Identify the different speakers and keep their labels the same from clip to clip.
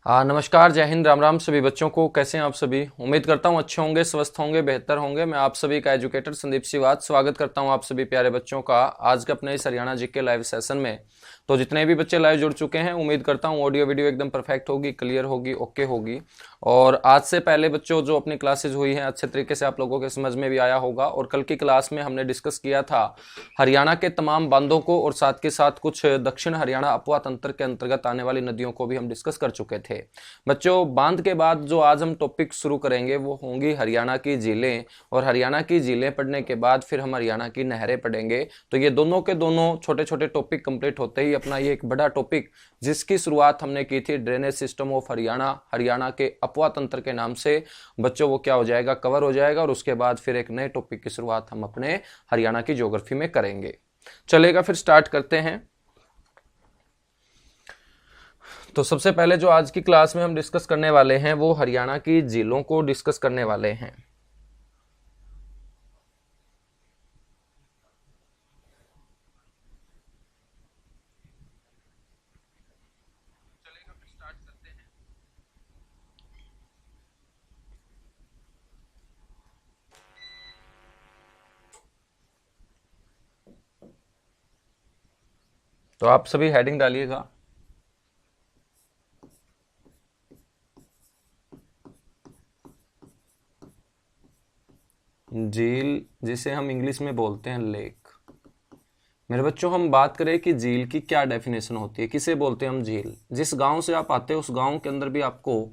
Speaker 1: नमस्कार, जय हिंद, राम राम सभी बच्चों को। कैसे हैं आप सभी? उम्मीद करता हूं अच्छे होंगे, स्वस्थ होंगे, बेहतर होंगे। मैं आप सभी का एजुकेटर संदीप सिवात स्वागत करता हूं आप सभी प्यारे बच्चों का आज के अपने इस हरियाणा जीके लाइव सेशन में। तो जितने भी बच्चे लाइव जुड़ चुके हैं, उम्मीद करता हूं ऑडियो वीडियो एकदम परफेक्ट होगी, क्लियर होगी, ओके होगी। और आज से पहले बच्चों जो अपनी क्लासेज हुई हैं अच्छे तरीके से आप लोगों के समझ में भी आया होगा। और कल की क्लास में हमने डिस्कस किया था हरियाणा के तमाम बांधों को और साथ के साथ कुछ दक्षिण हरियाणा अपवा तंत्र के अंतर्गत आने वाली नदियों को भी हम डिस्कस कर चुके थे। बच्चों, बांध के बाद जो आज हम टॉपिक शुरू करेंगे वो होंगी हरियाणा की झीलें, और हरियाणा की झीलें पढ़ने के बाद फिर हम हरियाणा की नहरें पढ़ेंगे। तो ये दोनों के दोनों छोटे छोटे टॉपिक कंप्लीट होते ही अपना ये एक बड़ा टॉपिक जिसकी शुरुआत हमने की थी drainage system of Haryana, Haryana के अपवा तंत्र के नाम से, बच्चों वो क्या हो जाएगा, कवर हो जाएगा। और उसके बाद फिर एक नए टॉपिक की शुरुआत हम अपने हरियाणा की ज्योग्राफी में करेंगे। चलेगा, फिर स्टार्ट करते हैं। तो सबसे पहले जो आज की क्लास में हम डिस्कस करने वाले हैं वो हरियाणा की झीलों को डिस्कस करने वाले हैं। तो आप सभी हेडिंग डालिएगा। झील जिसे हम इंग्लिश में बोलते हैं लेक। मेरे बच्चों, हम बात करें कि झील की क्या डेफिनेशन होती है, किसे बोलते हैं हम झील। जिस गांव से आप आते हैं उस गांव के अंदर भी आपको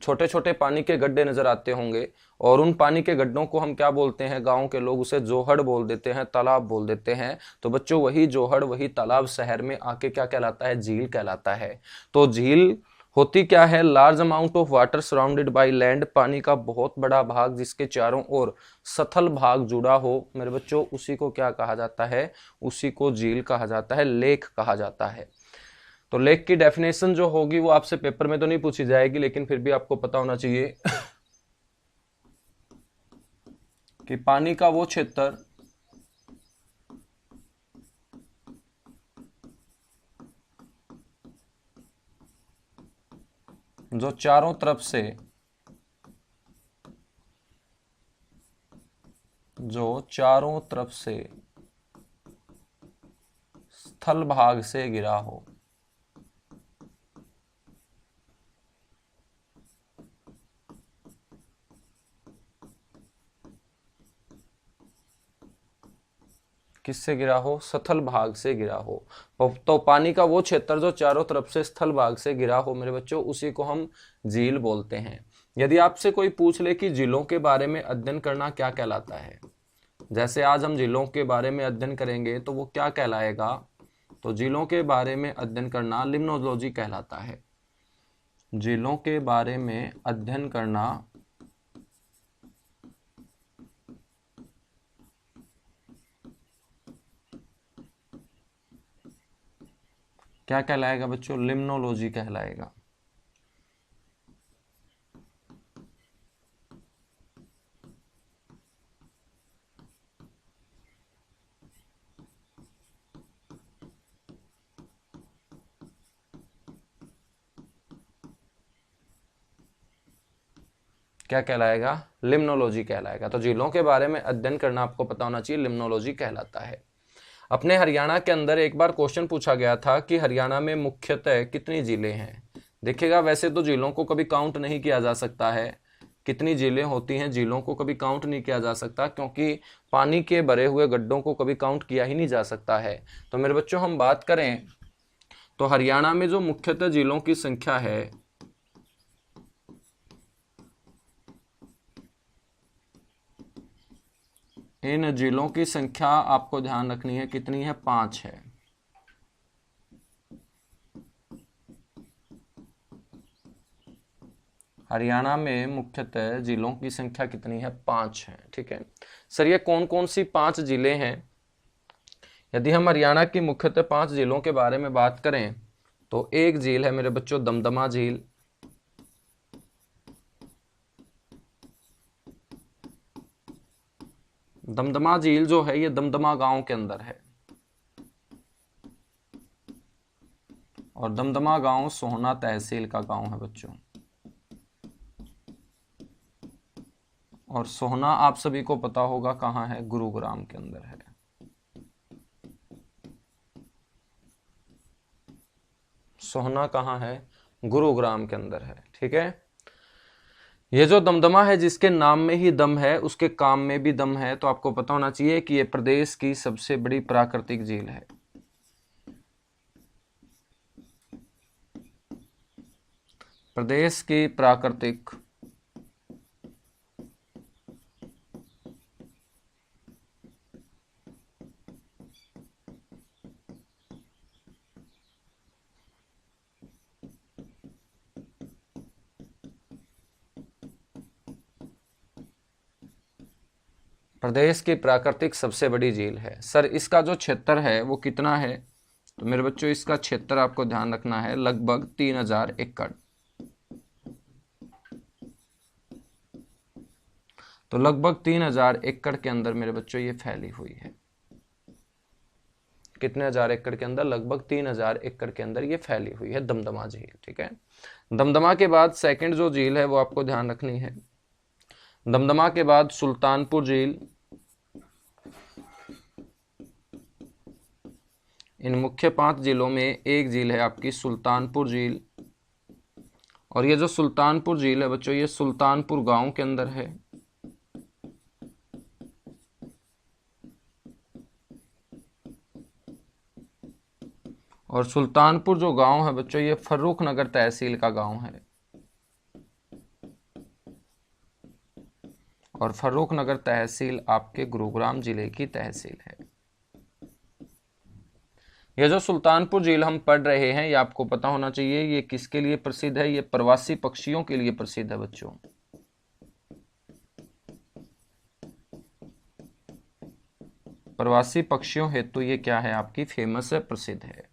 Speaker 1: छोटे छोटे पानी के गड्ढे नजर आते होंगे, और उन पानी के गड्ढों को हम क्या बोलते हैं, गांव के लोग उसे जोहड़ बोल देते हैं, तालाब बोल देते हैं। तो बच्चों, वही जोहड़ वही तालाब शहर में आके क्या कहलाता है, झील कहलाता है। तो झील होती क्या है, large amount of water surrounded by land, पानी का बहुत बड़ा भाग जिसके चारों ओर सथल भाग जुड़ा हो मेरे बच्चों, उसी को क्या कहा जाता है, उसी को झील कहा जाता है, लेक कहा जाता है। तो लेक की डेफिनेशन जो होगी वो आपसे पेपर में तो नहीं पूछी जाएगी, लेकिन फिर भी आपको पता होना चाहिए कि पानी का वो क्षेत्र जो चारों तरफ से स्थल भाग से घिरा हो। किससे गिरा हो, स्थल भाग से गिरा हो। तो पानी का वो क्षेत्र जो चारों तरफ से स्थल भाग से गिरा हो मेरे बच्चों, उसी को हम झील बोलते हैं। यदि आपसे कोई पूछ ले कि झीलों के बारे में अध्ययन करना क्या कहलाता है, जैसे आज हम झीलों के बारे में अध्ययन करेंगे तो वो क्या कहलाएगा, तो झीलों के बारे में अध्ययन करना लिम्नोलॉजी कहलाता है। झीलों के बारे में अध्ययन करना क्या कहलाएगा बच्चों, लिम्नोलॉजी कहलाएगा। क्या कहलाएगा, लिम्नोलॉजी कहलाएगा। तो झीलों के बारे में अध्ययन करना आपको पता होना चाहिए, लिम्नोलॉजी कहलाता है। अपने हरियाणा के अंदर एक बार क्वेश्चन पूछा गया था कि हरियाणा में मुख्यतः कितनी झीलें हैं। देखिएगा, वैसे तो झीलों को कभी काउंट नहीं किया जा सकता है, कितनी झीलें होती हैं झीलों को कभी काउंट नहीं किया जा सकता, क्योंकि पानी के भरे हुए गड्ढों को कभी काउंट किया ही नहीं जा सकता है। तो मेरे बच्चों, हम बात करें तो हरियाणा में जो मुख्यतः झीलों की संख्या है, इन झीलों की संख्या आपको ध्यान रखनी है, कितनी है, 5 है। हरियाणा में मुख्यतः जिलों की संख्या कितनी है, 5 है। ठीक है सर, ये कौन कौन सी 5 जिले हैं? यदि हम हरियाणा की मुख्यतः 5 जिलों के बारे में बात करें तो एक झील है मेरे बच्चों दमदमा झील, दमदमा झील जो है ये दमदमा गांव के अंदर है, और दमदमा गांव सोहना तहसील का गांव है बच्चों। और सोहना आप सभी को पता होगा कहाँ है, गुरुग्राम के अंदर है। सोहना कहाँ है, गुरुग्राम के अंदर है। ठीक है, ये जो दमदमा है, जिसके नाम में ही दम है उसके काम में भी दम है, तो आपको पता होना चाहिए कि ये प्रदेश की सबसे बड़ी प्राकृतिक झील है। प्रदेश की प्राकृतिक प्रदेश की प्राकृतिक सबसे बड़ी झील है। सर इसका जो क्षेत्र है वो कितना है, तो मेरे बच्चों इसका क्षेत्र आपको ध्यान रखना है लगभग 3000 एकड़। तो लगभग 3000 एकड़ के अंदर मेरे बच्चों ये फैली हुई है। कितने हजार एकड़ के अंदर, लगभग 3000 एकड़ के अंदर ये फैली हुई है दमदमा झील। ठीक है, दमदमा के बाद सेकंड जो झील है वो आपको ध्यान रखनी है। दमदमा के बाद सुल्तानपुर झील। इन मुख्य 5 झीलों में एक झील है आपकी सुल्तानपुर झील, और ये जो सुल्तानपुर झील है बच्चों, ये सुल्तानपुर गांव के अंदर है। और सुल्तानपुर जो गांव है बच्चों, ये फर्रुखनगर तहसील का गांव है, और फर्रुखनगर तहसील आपके गुरुग्राम जिले की तहसील है। ये जो सुल्तानपुर झील हम पढ़ रहे हैं, ये आपको पता होना चाहिए ये किसके लिए प्रसिद्ध है, ये प्रवासी पक्षियों के लिए प्रसिद्ध है बच्चों। प्रवासी पक्षियों हेतु ये क्या है आपकी, फेमस है, प्रसिद्ध है।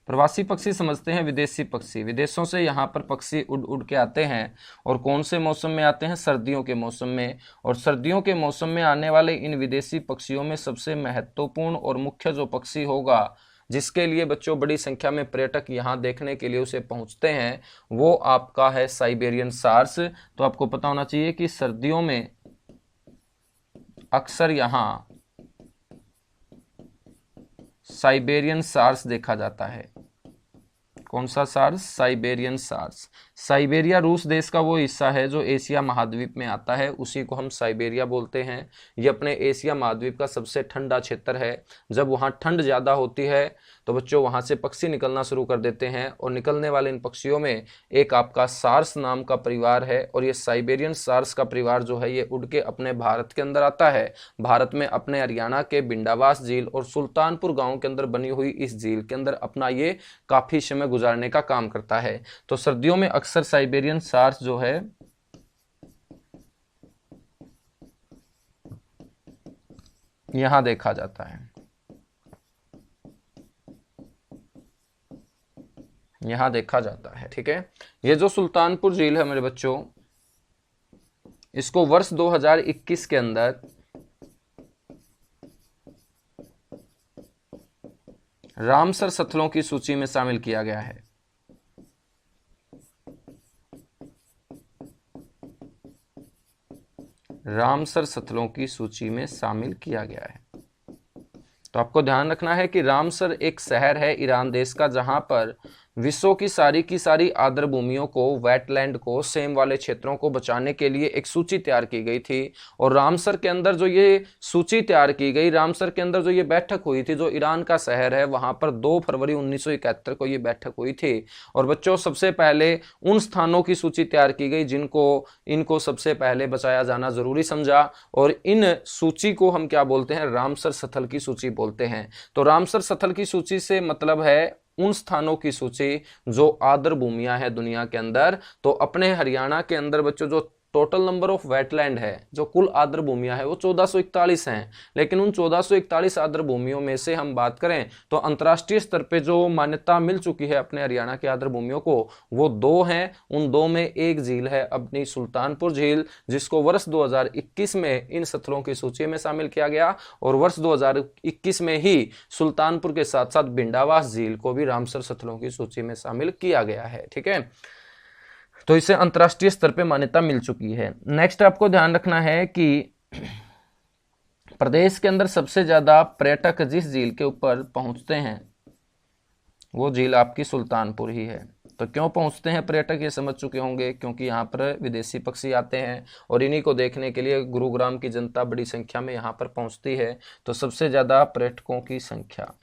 Speaker 1: प्रवासी पक्षी समझते हैं विदेशी पक्षी, विदेशों से यहाँ पर पक्षी उड़ उड़ के आते हैं, और कौन से मौसम में आते हैं, सर्दियों के मौसम में। और सर्दियों के मौसम में आने वाले इन विदेशी पक्षियों में सबसे महत्वपूर्ण और मुख्य जो पक्षी होगा, जिसके लिए बच्चों बड़ी संख्या में पर्यटक यहाँ देखने के लिए उसे पहुँचते हैं, वो आपका है साइबेरियन सार्स। तो आपको पता होना चाहिए कि सर्दियों में अक्सर यहाँ साइबेरियन सार्स देखा जाता है। कौन सा सार्स, साइबेरियन सार्स। साइबेरिया रूस देश का वो हिस्सा है जो एशिया महाद्वीप में आता है, उसी को हम साइबेरिया बोलते हैं। ये अपने एशिया महाद्वीप का सबसे ठंडा क्षेत्र है। जब वहाँ ठंड ज़्यादा होती है तो बच्चों वहाँ से पक्षी निकलना शुरू कर देते हैं, और निकलने वाले इन पक्षियों में एक आपका सार्स नाम का परिवार है, और ये साइबेरियन सार्स का परिवार जो है ये उड़ के अपने भारत के अंदर आता है। भारत में अपने हरियाणा के बिंडावास झील और सुल्तानपुर गाँव के अंदर बनी हुई इस झील के अंदर अपना ये काफ़ी समय गुजारने का काम करता है। तो सर्दियों में अक्सर साइबेरियन सार्स जो है यहां देखा जाता है, यहां देखा जाता है। ठीक है, ये जो सुल्तानपुर झील है मेरे बच्चों, इसको वर्ष 2021 के अंदर रामसर स्थलों की सूची में शामिल किया गया है। रामसर स्थलों की सूची में शामिल किया गया है। तो आपको ध्यान रखना है कि रामसर एक शहर है ईरान देश का, जहां पर विश्व की सारी आर्द्र भूमियों को, वेटलैंड को, सेम वाले क्षेत्रों को बचाने के लिए एक सूची तैयार की गई थी। और रामसर के अंदर जो ये सूची तैयार की गई, रामसर के अंदर जो ये बैठक हुई थी, जो ईरान का शहर है, वहां पर 2 फरवरी 1971 को ये बैठक हुई थी। और बच्चों सबसे पहले उन स्थानों की सूची तैयार की गई इनको सबसे पहले बचाया जाना जरूरी समझा, और इन सूची को हम क्या बोलते हैं, रामसर स्थल की सूची बोलते हैं। तो रामसर स्थल की सूची से मतलब है उन स्थानों की सूची जो आर्द्र भूमियां हैं दुनिया के अंदर। तो अपने हरियाणा के अंदर बच्चों जो टोटल नंबर ऑफ वेटलैंड है, जो कुल आर्द्र भूमियां है, वो 1441 हैं। लेकिन उन 1441 आर्द्र भूमियों में से हम बात करें तो अंतर्राष्ट्रीय स्तर पे जो मान्यता मिल चुकी है अपने हरियाणा के आर्द्र भूमियों को, वो 2 हैं। उन 2 में एक झील है अपनी सुल्तानपुर झील, जिसको वर्ष 2021 में इन स्थलों की सूची में शामिल किया गया, और वर्ष 2021 में ही सुल्तानपुर के साथ साथ बिंडावास झील को भी रामसर स्थलों की सूची में शामिल किया गया है। ठीक है, तो इसे अंतर्राष्ट्रीय स्तर पे मान्यता मिल चुकी है। नेक्स्ट आपको ध्यान रखना है कि प्रदेश के अंदर सबसे ज्यादा पर्यटक जिस झील के ऊपर पहुंचते हैं वो झील आपकी सुल्तानपुर ही है। तो क्यों पहुंचते हैं पर्यटक, ये समझ चुके होंगे, क्योंकि यहाँ पर विदेशी पक्षी आते हैं और इन्हीं को देखने के लिए गुरुग्राम की जनता बड़ी संख्या में यहाँ पर पहुंचती है। तो सबसे ज्यादा पर्यटकों की संख्या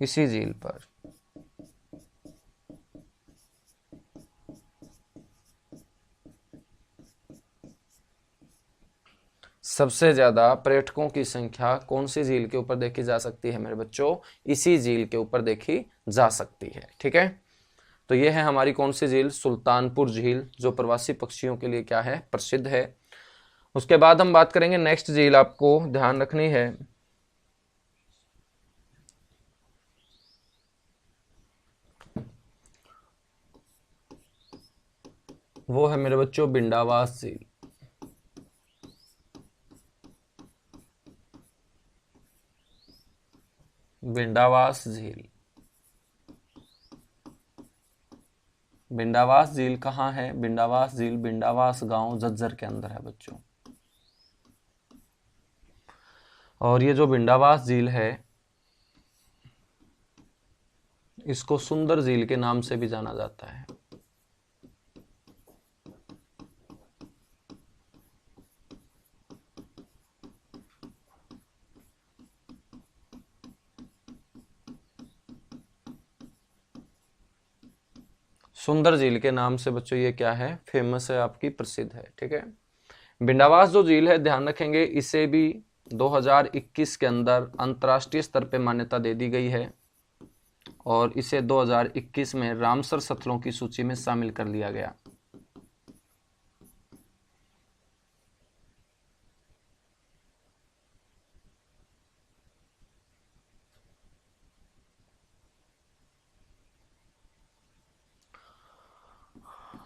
Speaker 1: इसी झील पर। सबसे ज्यादा पर्यटकों की संख्या कौन सी झील के ऊपर देखी जा सकती है मेरे बच्चों, इसी झील के ऊपर देखी जा सकती है। ठीक है, तो ये है हमारी कौन सी झील, सुल्तानपुर झील, जो प्रवासी पक्षियों के लिए क्या है, प्रसिद्ध है। उसके बाद हम बात करेंगे नेक्स्ट झील, आपको ध्यान रखनी है वो है मेरे बच्चों बिंडावास झील। बिंडावास झील, बिंडावास झील कहाँ है, बिंडावास झील बिंडावास गांव झज्जर के अंदर है बच्चों। और ये जो बिंडावास झील है इसको सुंदर झील के नाम से भी जाना जाता है। सुंदर झील के नाम से बच्चों ये क्या है, फेमस है, आपकी प्रसिद्ध है। ठीक है, बिंडावास जो झील है ध्यान रखेंगे, इसे भी 2021 के अंदर अंतर्राष्ट्रीय स्तर पे मान्यता दे दी गई है और इसे 2021 में रामसर स्थलों की सूची में शामिल कर लिया गया।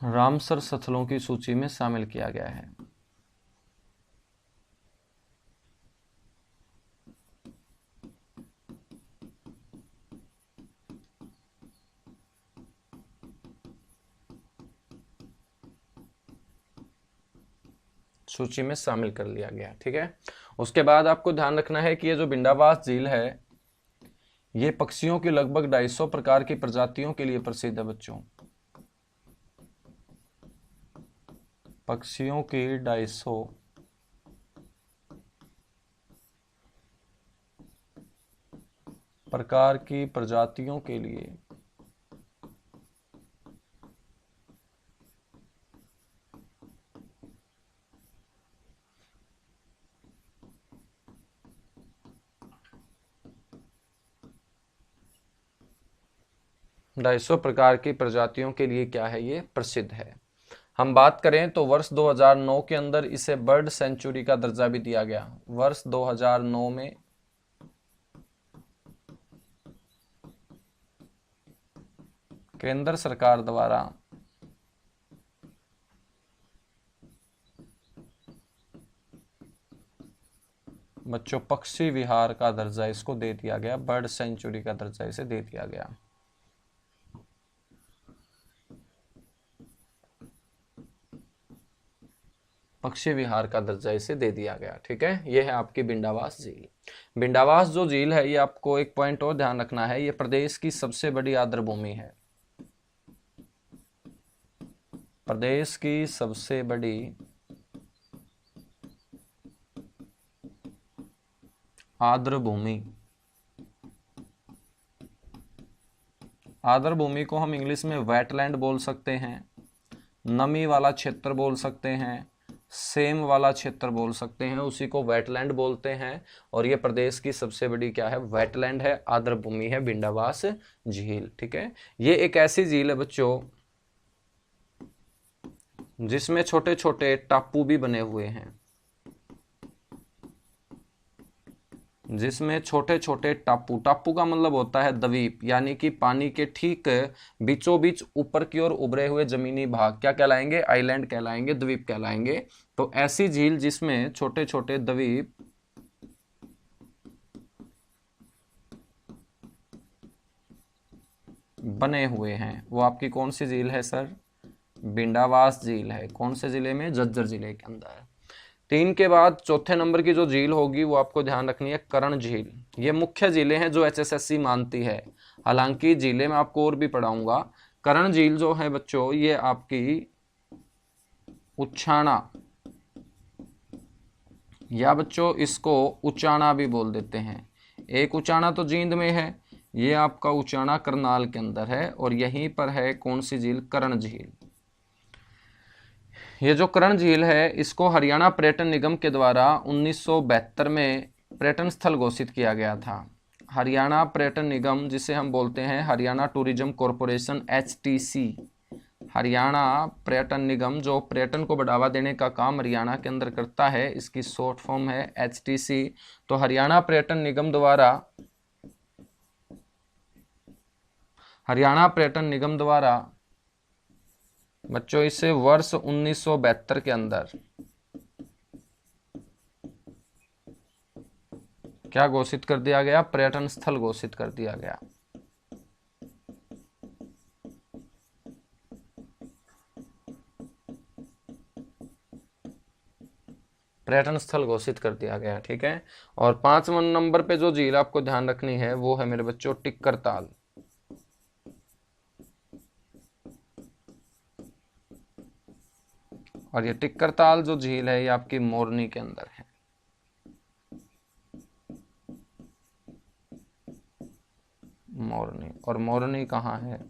Speaker 1: रामसर स्थलों की सूची में शामिल किया गया है। सूची में शामिल कर लिया गया। ठीक है, उसके बाद आपको ध्यान रखना है कि ये जो बिंडावास झील है ये पक्षियों की लगभग 250 प्रकार की प्रजातियों के लिए प्रसिद्ध है बच्चों। पक्षियों की 250 प्रकार की प्रजातियों के लिए क्या है, ये प्रसिद्ध है। हम बात करें तो वर्ष 2009 के अंदर इसे बर्ड सेंचुरी का दर्जा भी दिया गया। वर्ष 2009 में केंद्र सरकार द्वारा बच्चों पक्षी विहार का दर्जा इसको दे दिया गया, बर्ड सेंचुरी का दर्जा इसे दे दिया गया। पक्षी विहार का दर्जा इसे दे दिया गया। ठीक है, यह है आपकी बिंडावास झील। बिंडावास जो झील है ये आपको एक पॉइंट और ध्यान रखना है, ये प्रदेश की सबसे बड़ी आर्द्रभूमि है। प्रदेश की सबसे बड़ी आर्द्रभूमि, आर्द्रभूमि को हम इंग्लिश में वेटलैंड बोल सकते हैं, नमी वाला क्षेत्र बोल सकते हैं, सेम वाला क्षेत्र बोल सकते हैं, उसी को वेटलैंड बोलते हैं। और ये प्रदेश की सबसे बड़ी क्या है, वेटलैंड है, आर्द्रभूमि है बिंडावास झील। ठीक है, ये एक ऐसी झील है बच्चों जिसमें छोटे छोटे टापू भी बने हुए हैं, जिसमें छोटे छोटे टापू, टापू का मतलब होता है द्वीप, यानी कि पानी के ठीक बीचों बीच ऊपर की ओर उभरे हुए जमीनी भाग क्या कहलाएंगे, आइलैंड कहलाएंगे, द्वीप कहलाएंगे। तो ऐसी झील जिसमें छोटे छोटे द्वीप बने हुए हैं वो आपकी कौन सी झील है सर? बिंडावास झील है। कौन से जिले में? झज्जर जिले के अंदर। 3 के बाद चौथे नंबर की जो झील होगी वो आपको ध्यान रखनी है, कर्ण झील। ये मुख्य झीलें हैं जो HSSC मानती है, हालांकि झीलें मैं आपको और भी पढ़ाऊंगा। कर्ण झील जो है बच्चों ये आपकी उछाना, या बच्चों इसको उचाना भी बोल देते हैं। एक उचाना तो जींद में है, ये आपका उचाना करनाल के अंदर है, और यहीं पर है कौन सी झील? कर्ण झील। ये जो कर्ण झील है इसको हरियाणा पर्यटन निगम के द्वारा 1972 में पर्यटन स्थल घोषित किया गया था। हरियाणा पर्यटन निगम, जिसे हम बोलते हैं Haryana tourism corporation HTC, Haryana पर्यटन निगम जो पर्यटन को बढ़ावा देने का काम हरियाणा के अंदर करता है, इसकी शॉर्ट फॉर्म है HTC। तो हरियाणा पर्यटन निगम द्वारा बच्चों इसे वर्ष 1972 के अंदर क्या घोषित कर दिया गया? पर्यटन स्थल घोषित कर दिया गया। पर्यटन स्थल घोषित कर दिया गया, ठीक है। और 5वें नंबर पे जो झील आपको ध्यान रखनी है वो है मेरे बच्चों टिक्कर ताल। और ये टिक्कर ताल जो झील है ये आपकी मोरनी के अंदर है। मोरनी, और मोरनी कहाँ है?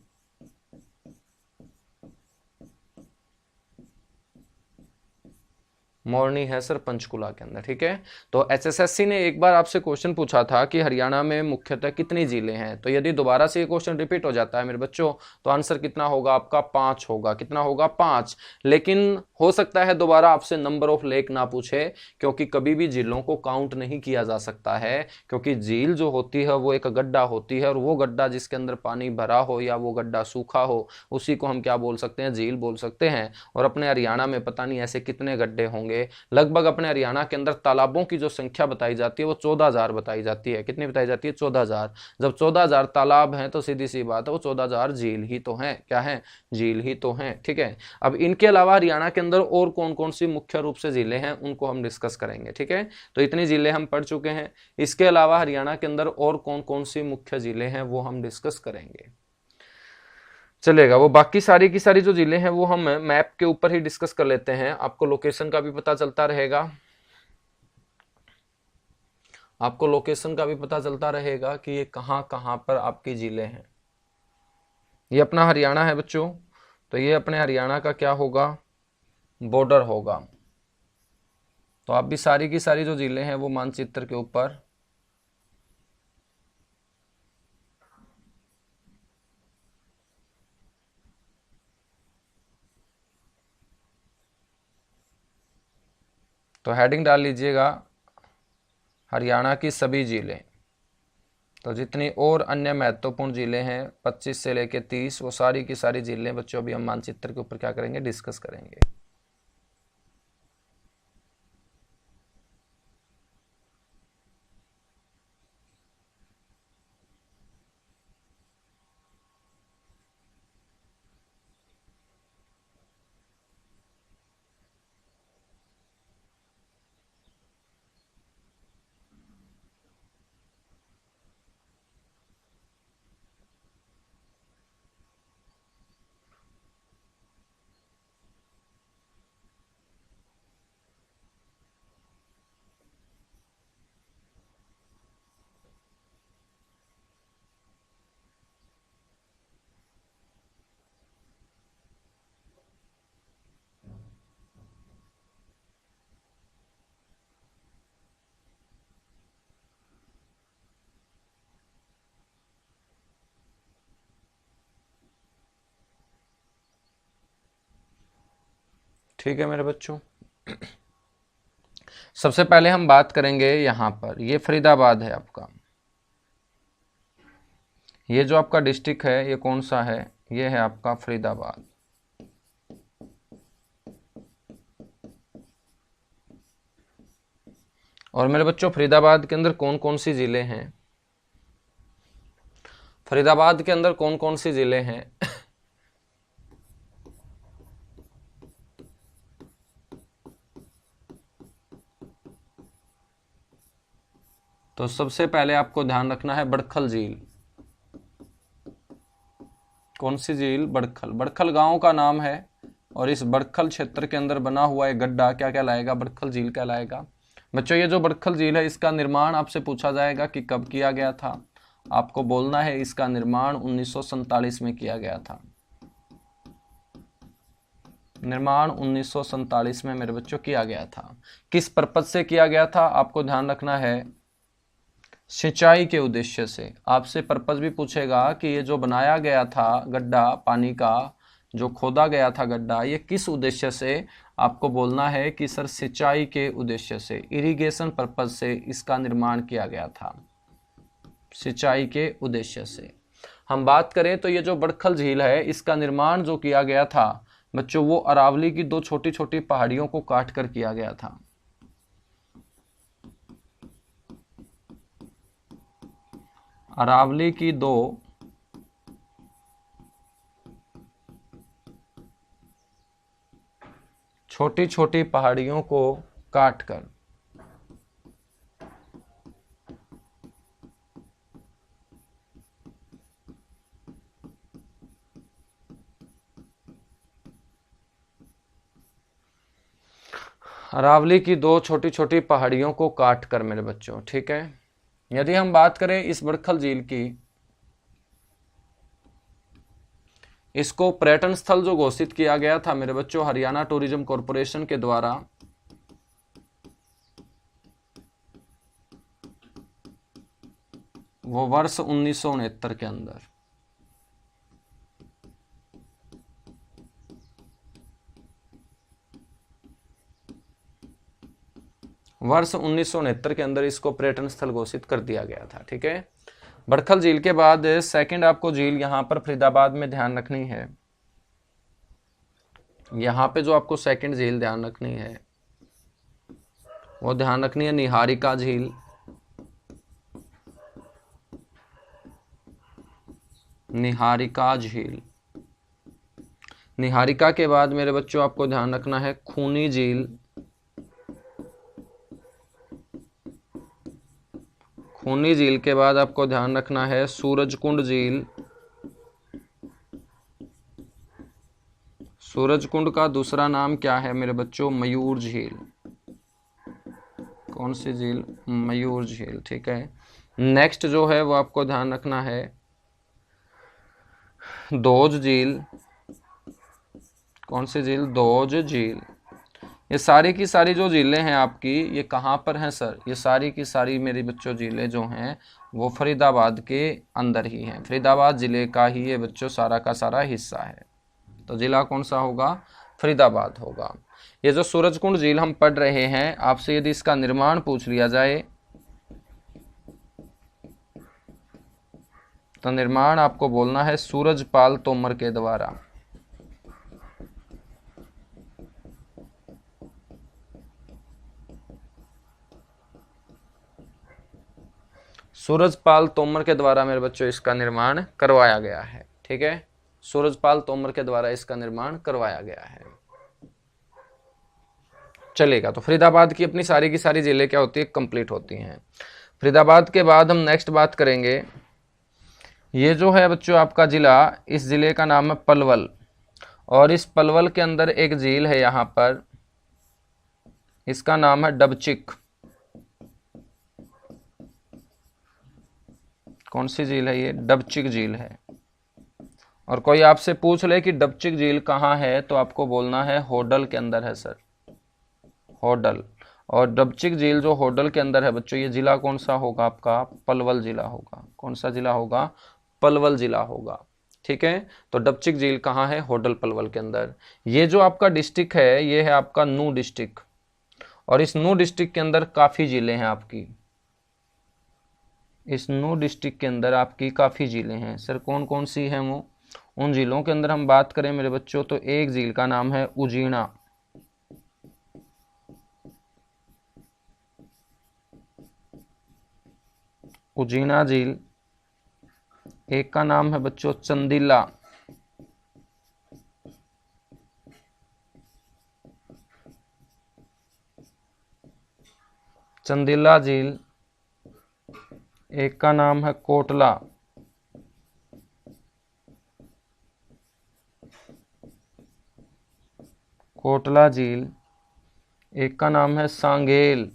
Speaker 1: मोरनी है सर पंचकुला के अंदर, ठीक है। तो HSSC ने एक बार आपसे क्वेश्चन पूछा था कि हरियाणा में मुख्यतः कितनी जिले हैं, तो यदि दोबारा से ये क्वेश्चन रिपीट हो जाता है मेरे बच्चों तो आंसर कितना होगा आपका? 5 होगा। कितना होगा? 5। लेकिन हो सकता है दोबारा आपसे नंबर ऑफ लेक ना पूछे, क्योंकि कभी भी झीलों को काउंट नहीं किया जा सकता है, क्योंकि झील जो होती है वो एक गड्ढा होती है, और वो गड्ढा जिसके अंदर पानी भरा हो या वो गड्ढा सूखा हो उसी को हम क्या बोल सकते हैं? झील बोल सकते हैं। और अपने हरियाणा में पता नहीं ऐसे कितने गड्ढे होंगे। लगभग अपने हरियाणा के अंदर तालाबों की जो संख्या बताई जाती है वो 14,000 बताई जाती है। कितनी बताई जाती है? 14,000। जब 14,000 तालाब हैं तो सीधी सी बात है वो 14,000 झील ही तो हैं। क्या है? झील ही तो हैं, ठीक है। अब इनके अलावा हरियाणा के अंदर और कौन कौन सी मुख्य रूप से झीलें हैं उनको हम डिस्कस करेंगे, ठीक है। तो इतनी झीलें हम पढ़ चुके हैं। इसके अलावा हरियाणा के अंदर और कौन कौन सी मुख्य झीलें हैं वो हम डिस्कस करेंगे, चलेगा। वो बाकी सारी की सारी जो जिले हैं वो हम मैप के ऊपर ही डिस्कस कर लेते हैं, आपको लोकेशन का भी पता चलता रहेगा। आपको लोकेशन का भी पता चलता रहेगा कि ये कहाँ कहाँ पर आपकी जिले हैं। ये अपना हरियाणा है बच्चों, तो ये अपने हरियाणा का क्या होगा? बॉर्डर होगा। तो आप भी सारी की सारी जो जिले हैं वो मानचित्र के ऊपर तो हेडिंग डाल लीजिएगा हरियाणा की सभी जिले। तो जितनी और अन्य महत्वपूर्ण जिले हैं 25 से लेके 30, वो सारी की सारी जिले बच्चों अभी हम मानचित्र के ऊपर क्या करेंगे? डिस्कस करेंगे। ठीक है मेरे बच्चों, सबसे पहले हम बात करेंगे यहां पर, ये फरीदाबाद है आपका। ये जो आपका डिस्ट्रिक्ट है ये कौन सा है? ये है आपका फरीदाबाद। और मेरे बच्चों फरीदाबाद के अंदर कौन कौन सी जिले हैं? फरीदाबाद के अंदर कौन कौन सी जिले हैं? तो सबसे पहले आपको ध्यान रखना है बड़खल झील। कौन सी झील? बड़खल। बड़खल गांव का नाम है और इस बड़खल क्षेत्र के अंदर बना हुआ एक गड्ढा क्या कहलाएगा? बड़खल झील कहलाएगा। बच्चों ये जो बड़खल झील है इसका निर्माण आपसे पूछा जाएगा कि कब किया गया था। आपको बोलना है इसका निर्माण 1947 में किया गया था। निर्माण 1947 में मेरे बच्चों किया गया था। किस पर्पज से किया गया था? आपको ध्यान रखना है सिंचाई के उद्देश्य से। आपसे पर्पज भी पूछेगा कि ये जो बनाया गया था गड्ढा, पानी का जो खोदा गया था गड्ढा, ये किस उद्देश्य से? आपको बोलना है कि सर सिंचाई के उद्देश्य से, इरिगेशन पर्पज से इसका निर्माण किया गया था, सिंचाई के उद्देश्य से। हम बात करें तो ये जो बड़खल झील है इसका निर्माण जो किया गया था बच्चों वो अरावली की दो छोटी छोटी पहाड़ियों को काट कर किया गया था। अरावली की दो छोटी छोटी पहाड़ियों को काटकर अरावली की दो छोटी छोटी पहाड़ियों को काटकर मेरे बच्चों, ठीक है। यदि हम बात करें इस बड़खल झील की, इसको पर्यटन स्थल जो घोषित किया गया था मेरे बच्चों हरियाणा टूरिज्म कॉरपोरेशन के द्वारा, वो वर्ष 1969 के अंदर। वर्ष 1969 के अंदर इसको पर्यटन स्थल घोषित कर दिया गया था, ठीक है। बड़खल झील के बाद सेकंड आपको झील यहां पर फरीदाबाद में ध्यान रखनी है। यहां पे जो आपको सेकंड झील ध्यान रखनी है वो ध्यान रखनी है निहारिका झील। निहारिका झील। निहारिका के बाद मेरे बच्चों आपको ध्यान रखना है खूनी झील। खूनी झील के बाद आपको ध्यान रखना है सूरजकुंड झील। सूरजकुंड का दूसरा नाम क्या है मेरे बच्चों? मयूर झील। कौन सी झील? मयूर झील, ठीक है। नेक्स्ट जो है वो आपको ध्यान रखना है दोज झील। कौन सी झील? दोज झील। ये सारी की सारी जो झीलें हैं आपकी ये कहाँ पर हैं सर? ये सारी की सारी मेरी बच्चों झीलें जो हैं वो फरीदाबाद के अंदर ही हैं। फरीदाबाद जिले का ही ये बच्चों सारा का सारा हिस्सा है। तो जिला कौन सा होगा? फरीदाबाद होगा। ये जो सूरजकुंड झील हम पढ़ रहे हैं, आपसे यदि इसका निर्माण पूछ लिया जाए तो निर्माण आपको बोलना है सूरजपाल तोमर के द्वारा। सूरजपाल तोमर के द्वारा मेरे बच्चों इसका निर्माण करवाया गया है, ठीक है। सूरजपाल तोमर के द्वारा इसका निर्माण करवाया गया है। चलेगा। तो फरीदाबाद की अपनी सारी की सारी जिले क्या होती है? कंप्लीट होती हैं। फरीदाबाद के बाद हम नेक्स्ट बात करेंगे, ये जो है बच्चों आपका जिला, इस जिले का नाम है पलवल और इस पलवल के अंदर एक झील है यहां पर, इसका नाम है डबचिक। कौन सी झील है ये? डबचिक झील है। और कोई आपसे पूछ ले कि डबचिक झील कहाँ है तो आपको बोलना है होडल के अंदर है सर, होडल। और डबचिक झील जो होडल के अंदर है बच्चों, ये जिला कौन सा होगा आपका? पलवल जिला होगा। कौन सा जिला होगा? पलवल जिला होगा, ठीक है। तो डबचिक झील कहाँ है? होडल पलवल के अंदर। ये जो आपका डिस्ट्रिक्ट है ये है आपका नू डिस्ट्रिक्ट और इस नू डिस्ट्रिक्ट के अंदर काफी जिले हैं आपकी। इस नू डिस्ट्रिक्ट के अंदर आपकी काफी झीलें हैं। सर कौन कौन सी हैं वो? उन झीलों के अंदर हम बात करें मेरे बच्चों तो एक झील का नाम है उजीना। उजीना झील। एक का नाम है बच्चों चंदीला, चंदीला झील। एक का नाम है कोटला, कोटला झील। एक का नाम है सांगेल,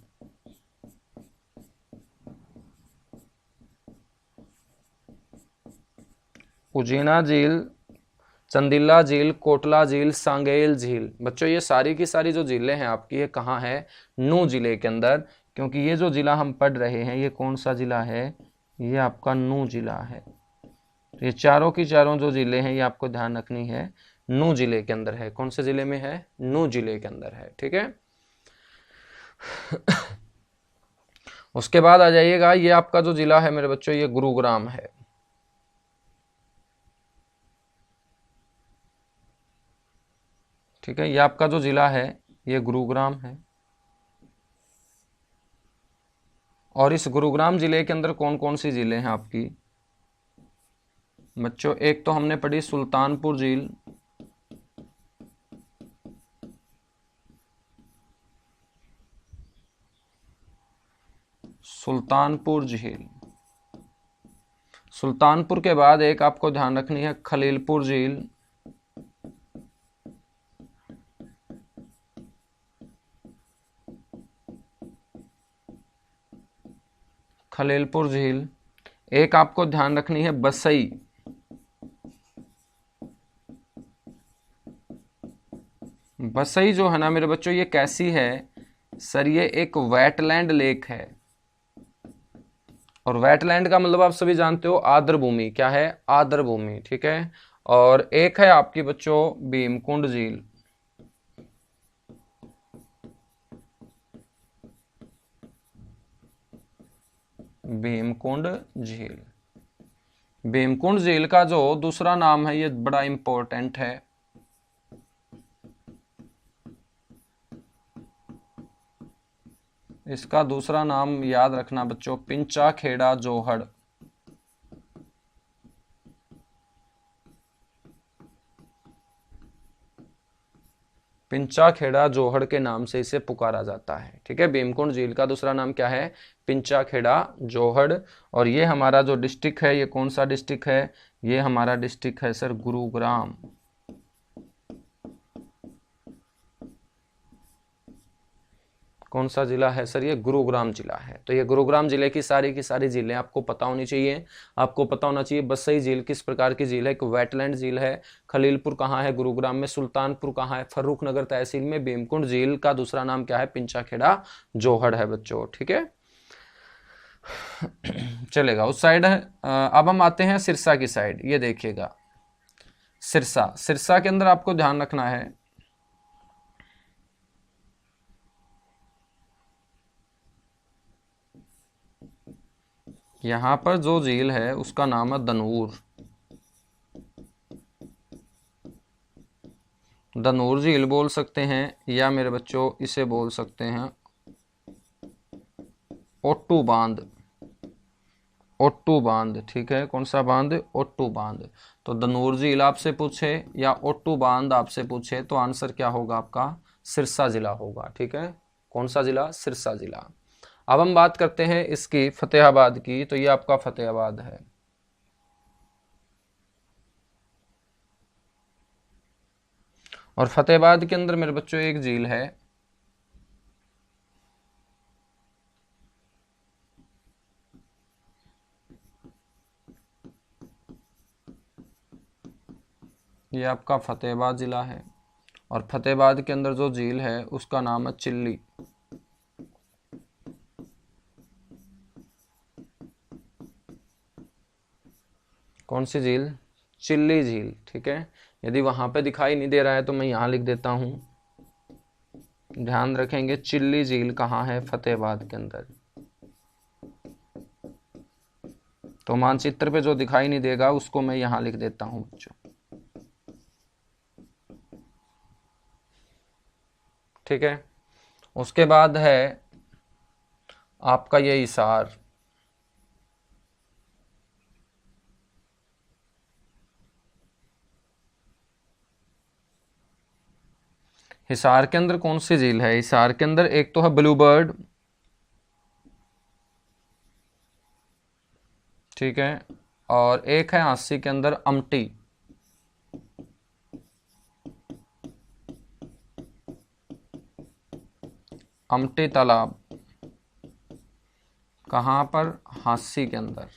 Speaker 1: उजीना झील, चंदीला झील, कोटला झील, सांगेल झील। बच्चों ये सारी की सारी जो झीलें हैं आपकी, ये कहाँ है? नू जिले के अंदर। क्योंकि ये जो जिला हम पढ़ रहे हैं ये कौन सा जिला है? ये आपका नू जिला है। तो ये चारों की चारों जो जिले हैं ये आपको ध्यान रखनी है, नू जिले के अंदर है। कौन से जिले में है? नू जिले के अंदर है। ठीक है। उसके बाद आ जाइएगा, ये आपका जो जिला है मेरे बच्चों ये गुरुग्राम है। ठीक है, ये आपका जो जिला है ये गुरुग्राम है। और इस गुरुग्राम जिले के अंदर कौन कौन सी जिले हैं आपकी बच्चों? एक तो हमने पढ़ी सुल्तानपुर झील, सुल्तानपुर झील। सुल्तानपुर के बाद एक आपको ध्यान रखनी है खलीलपुर झील, खलीलपुर झील। एक आपको ध्यान रखनी है बसई, बसई जो है ना मेरे बच्चों ये कैसी है? सर ये एक वेटलैंड लेक है। और वेटलैंड का मतलब आप सभी जानते हो आर्द्र भूमि। क्या है? आर्द्र भूमि। ठीक है। और एक है आपकी बच्चों भीमकुंड झील, भीमकुंड झील। भीमकुंड झील का जो दूसरा नाम है ये बड़ा इंपॉर्टेंट है, इसका दूसरा नाम याद रखना बच्चों, पिंचा खेड़ा जोहड़। पिंचा खेड़ा जोहड़ के नाम से इसे पुकारा जाता है। ठीक है। भीमकुंड झील का दूसरा नाम क्या है? पिंचा खेड़ा जोहड़। और ये हमारा जो डिस्ट्रिक्ट है ये कौन सा डिस्ट्रिक्ट है? ये हमारा डिस्ट्रिक्ट है सर गुरुग्राम। कौन सा जिला है सर? ये गुरुग्राम जिला है। तो ये गुरुग्राम जिले की सारी झीलें आपको पता होनी चाहिए। आपको पता होना चाहिए बसई झील किस प्रकार की झील है, एक वेटलैंड झील है। खलीलपुर कहाँ है? गुरुग्राम में। सुल्तानपुर कहाँ है? फर्रुखनगर तहसील में। भीमकुंड झील का दूसरा नाम क्या है? पिंचाखेड़ा जोहड़ है बच्चों। ठीक है। चलेगा उस साइड है। अब हम आते हैं सिरसा की साइड। ये देखिएगा सिरसा, सिरसा के अंदर आपको ध्यान रखना है, यहां पर जो झील है उसका नाम है दनूर। दनूर झील बोल सकते हैं या मेरे बच्चों इसे बोल सकते हैं ओट्टू बांध, ओट्टू बांध। ठीक है। कौन सा बांध? ओट्टू बांध। तो दनूर झील आपसे पूछे या ओट्टू बांध आपसे पूछे तो आंसर क्या होगा आपका? सिरसा जिला होगा। ठीक है। कौन सा जिला? सिरसा जिला। अब हम बात करते हैं इसकी फतेहाबाद की। तो ये आपका फतेहाबाद है। और फतेहाबाद के अंदर मेरे बच्चों एक झील है, ये आपका फतेहाबाद जिला है। और फतेहाबाद के अंदर जो झील है उसका नाम है चिल्ली। कौन सी झील? चिल्ली झील। ठीक है। यदि वहां पे दिखाई नहीं दे रहा है तो मैं यहां लिख देता हूं, ध्यान रखेंगे चिल्ली झील कहाँ है? फतेहाबाद के अंदर। तो मानचित्र पे जो दिखाई नहीं देगा उसको मैं यहां लिख देता हूं बच्चों। ठीक है। उसके बाद है आपका ये हिसार, हिसार के अंदर कौन सी झील है? हिसार के अंदर एक तो है ब्लू बर्ड, ठीक है, और एक है हांसी के अंदर अमटी। अमटी तालाब कहाँ पर? हांसी के अंदर,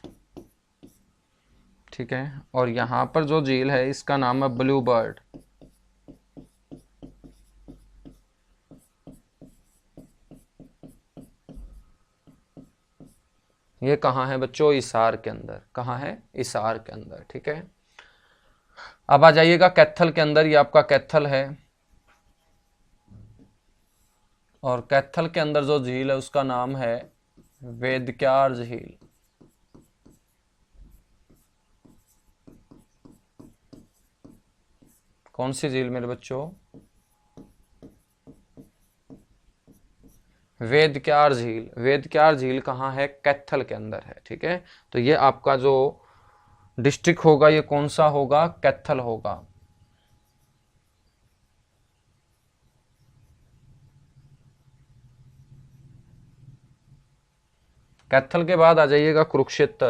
Speaker 1: ठीक है। और यहाँ पर जो झील है इसका नाम है ब्लू बर्ड। ये कहाँ है बच्चों? हिसार के अंदर। कहाँ है? हिसार के अंदर, ठीक है। अब आ जाइएगा कैथल के अंदर। ये आपका कैथल है, और कैथल के अंदर जो झील है उसका नाम है वेदक्यार झील। कौन सी झील मेरे बच्चों? वेदक्यार झील। वेदक्यार झील कहाँ है? कैथल के अंदर है, ठीक है। तो ये आपका जो डिस्ट्रिक्ट होगा ये कौन सा होगा? कैथल होगा। कैथल के बाद आ जाइएगा कुरुक्षेत्र।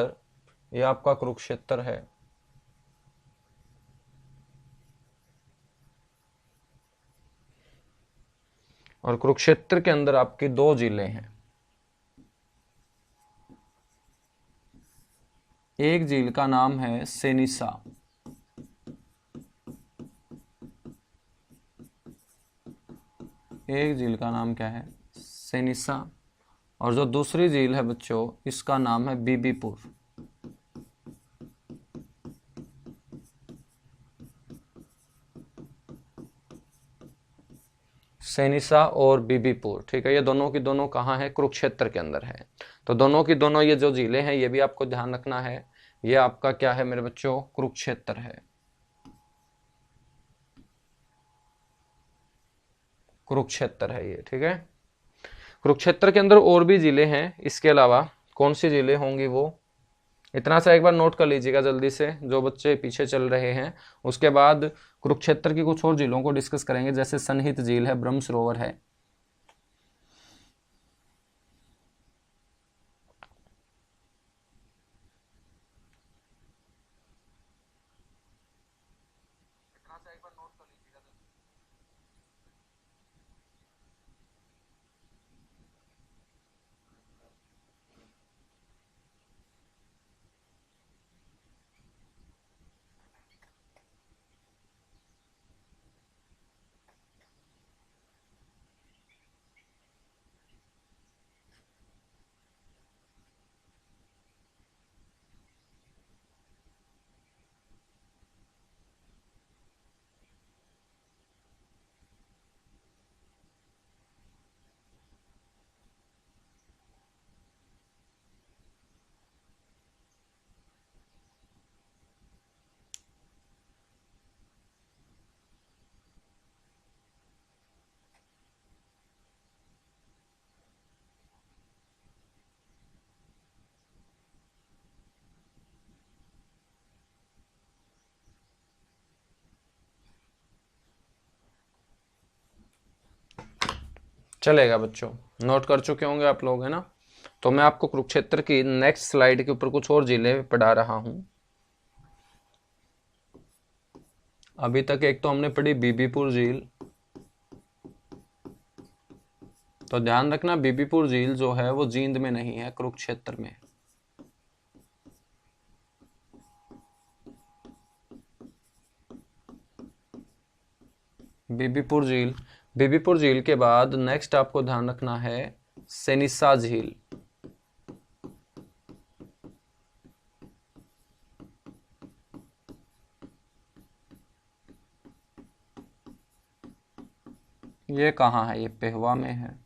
Speaker 1: ये आपका कुरुक्षेत्र है, और कुरुक्षेत्र के अंदर आपकी दो जिले हैं। एक झील का नाम है सेनिसा, एक झील का नाम क्या है? सेनिसा। और जो दूसरी झील है बच्चों इसका नाम है बीबीपुर। सेनिसा और बीबीपुर, ठीक है। ये दोनों की दोनों कहाँ है? कुरुक्षेत्र के अंदर है। तो दोनों की दोनों ये जो जिले हैं ये भी आपको ध्यान रखना है। ये आपका क्या है मेरे बच्चों? कुरुक्षेत्र है। कुरुक्षेत्र है ये, ठीक है। कुरुक्षेत्र के अंदर और भी जिले हैं इसके अलावा। कौन सी जिले होंगी वो? इतना सा एक बार नोट कर लीजिएगा जल्दी से, जो बच्चे पीछे चल रहे हैं। उसके बाद कुरुक्षेत्र की कुछ और जिलों को डिस्कस करेंगे, जैसे सनहित झील है, ब्रह्म सरोवर है। चलेगा बच्चों, नोट कर चुके होंगे आप लोग, है ना। तो मैं आपको कुरुक्षेत्र की नेक्स्ट स्लाइड के ऊपर कुछ और जिले पढ़ा रहा हूं। अभी तक एक तो हमने पढ़ी बीबीपुर झील। तो ध्यान रखना बीबीपुर झील जो है वो जींद में नहीं है, कुरुक्षेत्र में। बीबीपुर झील। बीबीपुर झील के बाद नेक्स्ट आपको ध्यान रखना है सेनिसा झील। ये कहाँ है? ये पेहवा में है।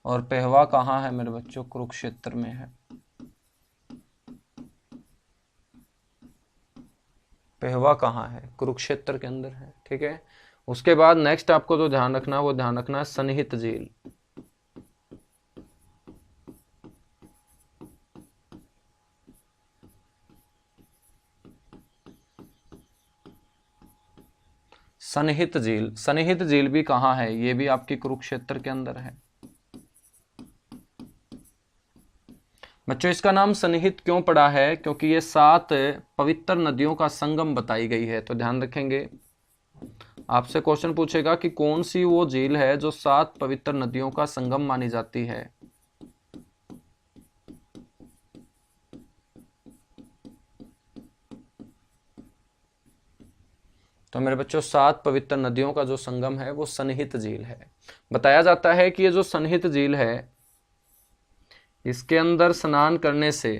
Speaker 1: और पेहवा कहाँ है मेरे बच्चों? कुरुक्षेत्र में है। पेहवा कहाँ है? कुरुक्षेत्र के अंदर है, ठीक है। उसके बाद नेक्स्ट आपको जो ध्यान रखना है वो ध्यान रखना है सनहित झील। सन्निहित झील, सन्निहित झील भी कहाँ है? ये भी आपकी कुरुक्षेत्र के अंदर है। बच्चों इसका नाम सन्निहित क्यों पड़ा है? क्योंकि ये 7 पवित्र नदियों का संगम बताई गई है। तो ध्यान रखेंगे, आपसे क्वेश्चन पूछेगा कि कौन सी वो झील है जो 7 पवित्र नदियों का संगम मानी जाती है। तो मेरे बच्चों 7 पवित्र नदियों का जो संगम है वो सन्निहित झील है। बताया जाता है कि ये जो सन्निहित झील है इसके अंदर स्नान करने से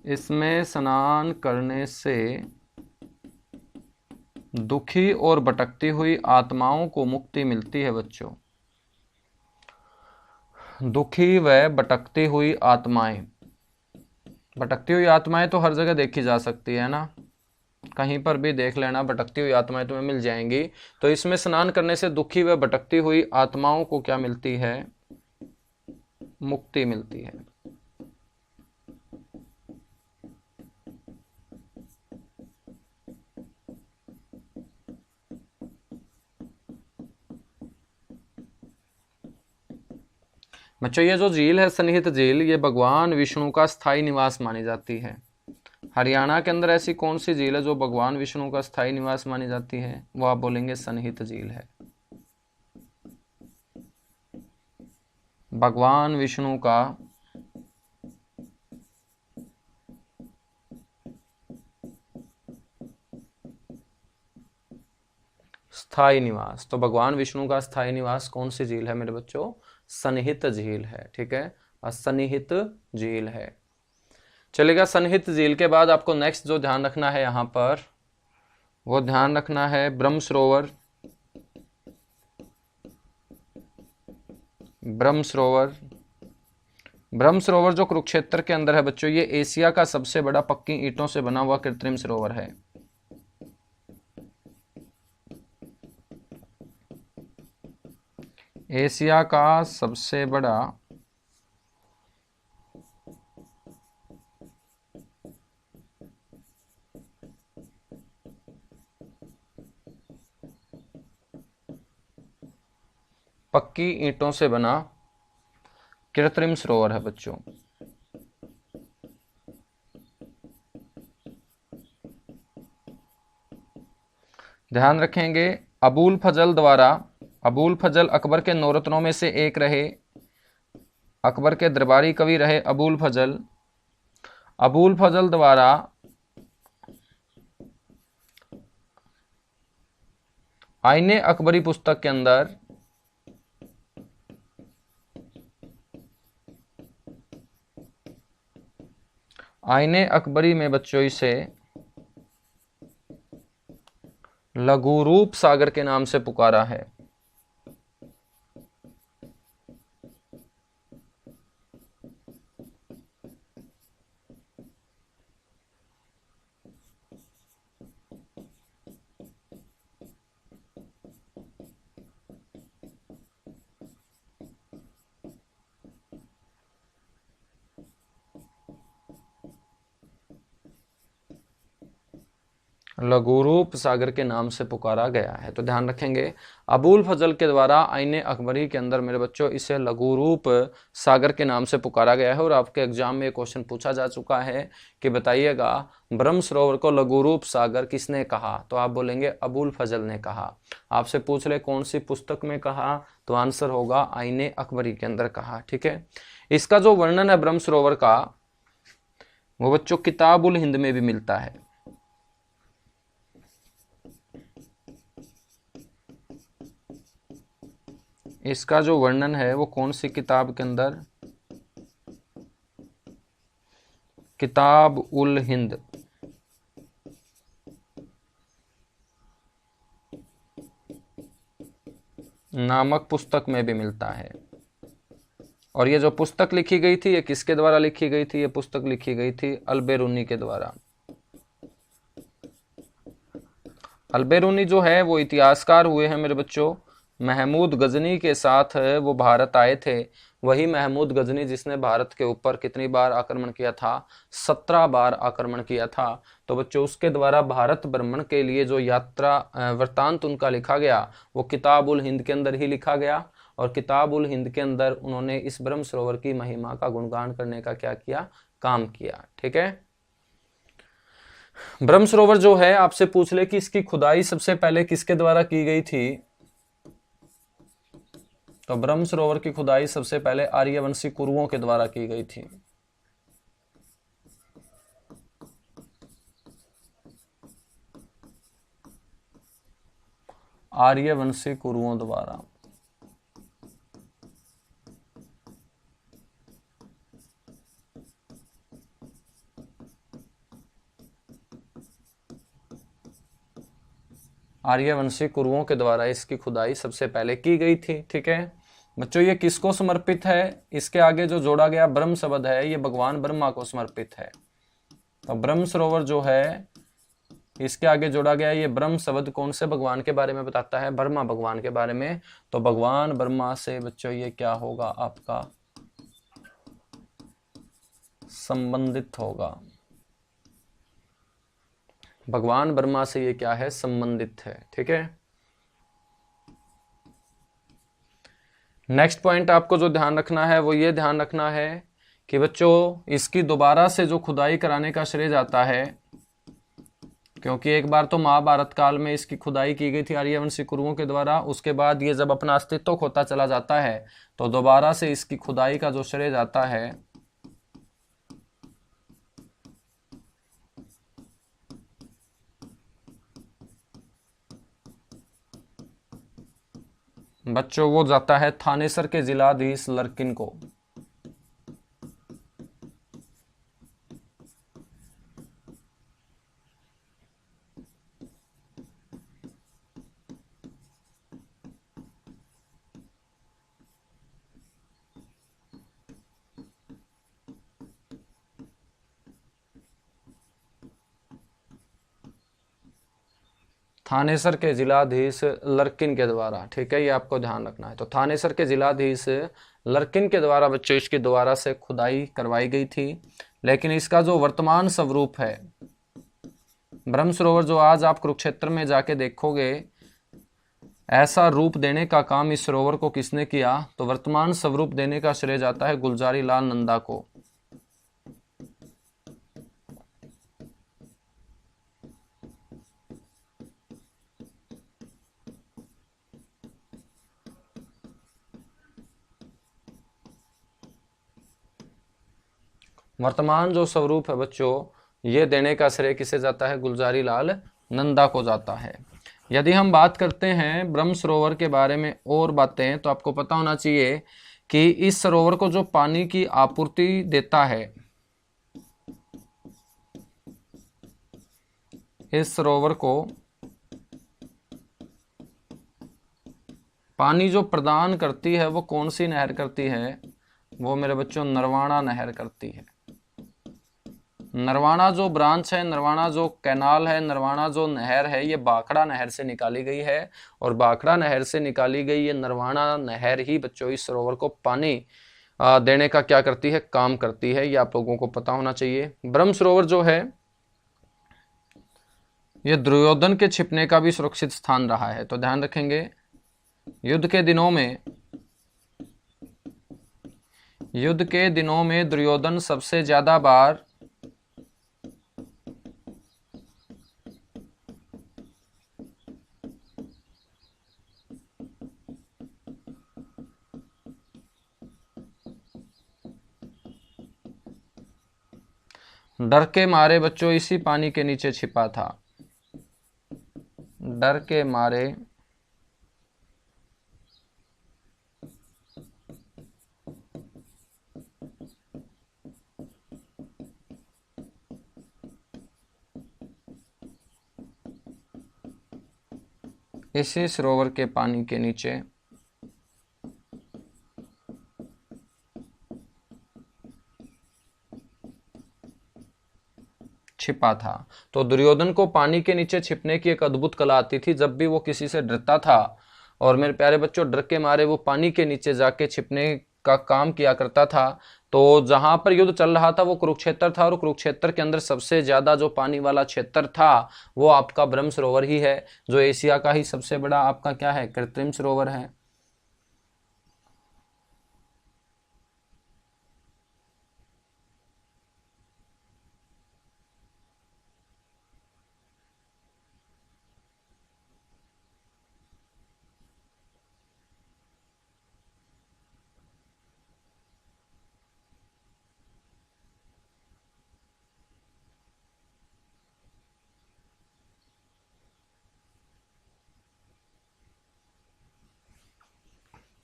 Speaker 1: इसमें स्नान करने से दुखी और भटकती हुई आत्माओं को मुक्ति मिलती है। बच्चों दुखी व भटकती हुई आत्माएं, भटकती हुई आत्माएं तो हर जगह देखी जा सकती है ना, कहीं पर भी देख लेना, भटकती हुई आत्माएं तुम्हें मिल जाएंगी। तो इसमें स्नान करने से दुखी व भटकती हुई आत्माओं को क्या मिलती है? मुक्ति मिलती है। बच्चों ये जो झील है सन्निहित झील, ये भगवान विष्णु का स्थायी निवास मानी जाती है। हरियाणा के अंदर ऐसी कौन सी झील है जो भगवान विष्णु का स्थायी निवास मानी जाती है? वो आप बोलेंगे सन्निहित झील है। भगवान विष्णु का स्थायी निवास, तो भगवान विष्णु का स्थायी निवास कौन सी झील है मेरे बच्चों? सन्निहित झील है। ठीक है, असन्निहित झील है। चलेगा, सन्निहित झील के बाद आपको नेक्स्ट जो ध्यान रखना है यहां पर, वो ध्यान रखना है ब्रह्म सरोवर। ब्रह्म सरोवर, ब्रह्म सरोवर जो कुरुक्षेत्र के अंदर है बच्चों, ये एशिया का सबसे बड़ा पक्की ईंटों से बना हुआ कृत्रिम सरोवर है। एशिया का सबसे बड़ा पक्की ईंटों से बना कृत्रिम सरोवर है बच्चों। ध्यान रखेंगे, अबुल फजल द्वारा, अबुल फजल अकबर के 9 रत्नों में से एक रहे, अकबर के दरबारी कवि रहे अबुल फजल। अबुल फजल द्वारा आईने अकबरी पुस्तक के अंदर आईने अकबरी में बच्चों इसे लघुरूप सागर के नाम से पुकारा है। लघुरूप सागर के नाम से पुकारा गया है। तो ध्यान रखेंगे, अबुल फजल के द्वारा आईने अकबरी के अंदर मेरे बच्चों इसे लघुरूप सागर के नाम से पुकारा गया है। और आपके एग्जाम में क्वेश्चन पूछा जा चुका है कि बताइएगा ब्रह्म सरोवर को लघुरूप सागर किसने कहा? तो आप बोलेंगे अबुल फजल ने कहा। आपसे पूछ ले कौन सी पुस्तक में कहा, तो आंसर होगा आईने अकबरी के अंदर कहा। ठीक है, इसका जो वर्णन है ब्रह्म सरोवर का, वो बच्चों किताबुल हिंद में भी मिलता है। इसका जो वर्णन है वो कौन सी किताब के अंदर? किताब उल हिंद नामक पुस्तक में भी मिलता है। और ये जो पुस्तक लिखी गई थी ये किसके द्वारा लिखी गई थी? ये पुस्तक लिखी गई थी अल-बेरूनी के द्वारा। अल-बेरूनी जो है वो इतिहासकार हुए हैं मेरे बच्चों, महमूद गजनी के साथ वो भारत आए थे। वही महमूद गजनी जिसने भारत के ऊपर कितनी बार आक्रमण किया था? 17 बार आक्रमण किया था। तो बच्चों उसके द्वारा भारत भ्रमण के लिए जो यात्रा वृत्तांत उनका लिखा गया वो किताब उल हिंद के अंदर ही लिखा गया। और किताब उल हिंद के अंदर उन्होंने इस ब्रह्म सरोवर की महिमा का गुणगान करने का क्या किया? काम किया। ठीक है। ब्रह्म सरोवर जो है आपसे पूछ ले कि इसकी खुदाई सबसे पहले किसके द्वारा की गई थी? तो ब्रह्म सरोवर की खुदाई सबसे पहले आर्यवंशी कुरुओं के द्वारा की गई थी। आर्यवंशी कुरुओं द्वारा। आर्यवंशी कुरुओं के द्वारा इसकी खुदाई सबसे पहले की गई थी। ठीक है बच्चों, ये किसको समर्पित है? इसके आगे जो जोड़ा गया ब्रह्म शब्द है ये भगवान ब्रह्मा को समर्पित है। तो ब्रह्म सरोवर जो है इसके आगे जोड़ा गया ये ब्रह्म शब्द कौन से भगवान के बारे में बताता है? ब्रह्मा भगवान के बारे में। तो भगवान ब्रह्मा से बच्चों ये क्या होगा? आपका संबंधित होगा। भगवान ब्रह्मा से ये क्या है? संबंधित है। ठीक है। नेक्स्ट पॉइंट आपको जो ध्यान रखना है वो ये ध्यान रखना है कि बच्चों इसकी दोबारा से जो खुदाई कराने का श्रेय जाता है, क्योंकि एक बार तो महाभारत काल में इसकी खुदाई की गई थी आर्यवंशी कुरुओं के द्वारा। उसके बाद ये जब अपना अस्तित्व खोता चला जाता है तो दोबारा से इसकी खुदाई का जो श्रेय जाता है बच्चों वो जाता है थानेसर के जिलाधीश लर्किन को। थानेसर के जिलाधीश लर्किन के द्वारा। ठीक है, ये आपको ध्यान रखना है। तो थानेसर के जिलाधीश लर्किन के द्वारा बच्चों इसकी दोबारा से खुदाई करवाई गई थी। लेकिन इसका जो वर्तमान स्वरूप है, ब्रह्म सरोवर जो आज आप कुरुक्षेत्र में जाके देखोगे, ऐसा रूप देने का काम इस सरोवर को किसने किया? तो वर्तमान स्वरूप देने का श्रेय जाता है गुलजारी लाल नंदा को। वर्तमान जो स्वरूप है बच्चों, ये देने का श्रेय किसे जाता है? गुलजारी लाल नंदा को जाता है। यदि हम बात करते हैं ब्रह्म सरोवर के बारे में और बातें, तो आपको पता होना चाहिए कि इस सरोवर को जो पानी की आपूर्ति देता है, इस सरोवर को पानी जो प्रदान करती है वो कौन सी नहर करती है? वो मेरे बच्चों नरवाणा नहर करती है। नरवाणा जो ब्रांच है, नरवाणा जो कैनाल है, नरवाणा जो नहर है, ये बाखड़ा नहर से निकाली गई है। और बाखड़ा नहर से निकाली गई ये नरवाणा नहर ही बच्चों इस सरोवर को पानी देने का क्या करती है? काम करती है। ये आप लोगों को पता होना चाहिए। ब्रह्म सरोवर जो है ये दुर्योधन के छिपने का भी सुरक्षित स्थान रहा है। तो ध्यान रखेंगे, युद्ध के दिनों में दुर्योधन सबसे ज्यादा बार डर के मारे बच्चों इसी पानी के नीचे छिपा था। डर के मारे इसी सरोवर के पानी के नीचे छिपा था। तो दुर्योधन को पानी के नीचे छिपने की एक अद्भुत कला आती थी। जब भी वो किसी से डरता था और मेरे प्यारे बच्चों डर के मारे वो पानी के नीचे जाके छिपने का काम किया करता था। तो जहां पर युद्ध चल रहा था वो कुरुक्षेत्र था, और कुरुक्षेत्र के अंदर सबसे ज्यादा जो पानी वाला क्षेत्र था वो आपका ब्रह्म सरोवर ही है, जो एशिया का ही सबसे बड़ा आपका क्या है, कृत्रिम सरोवर है।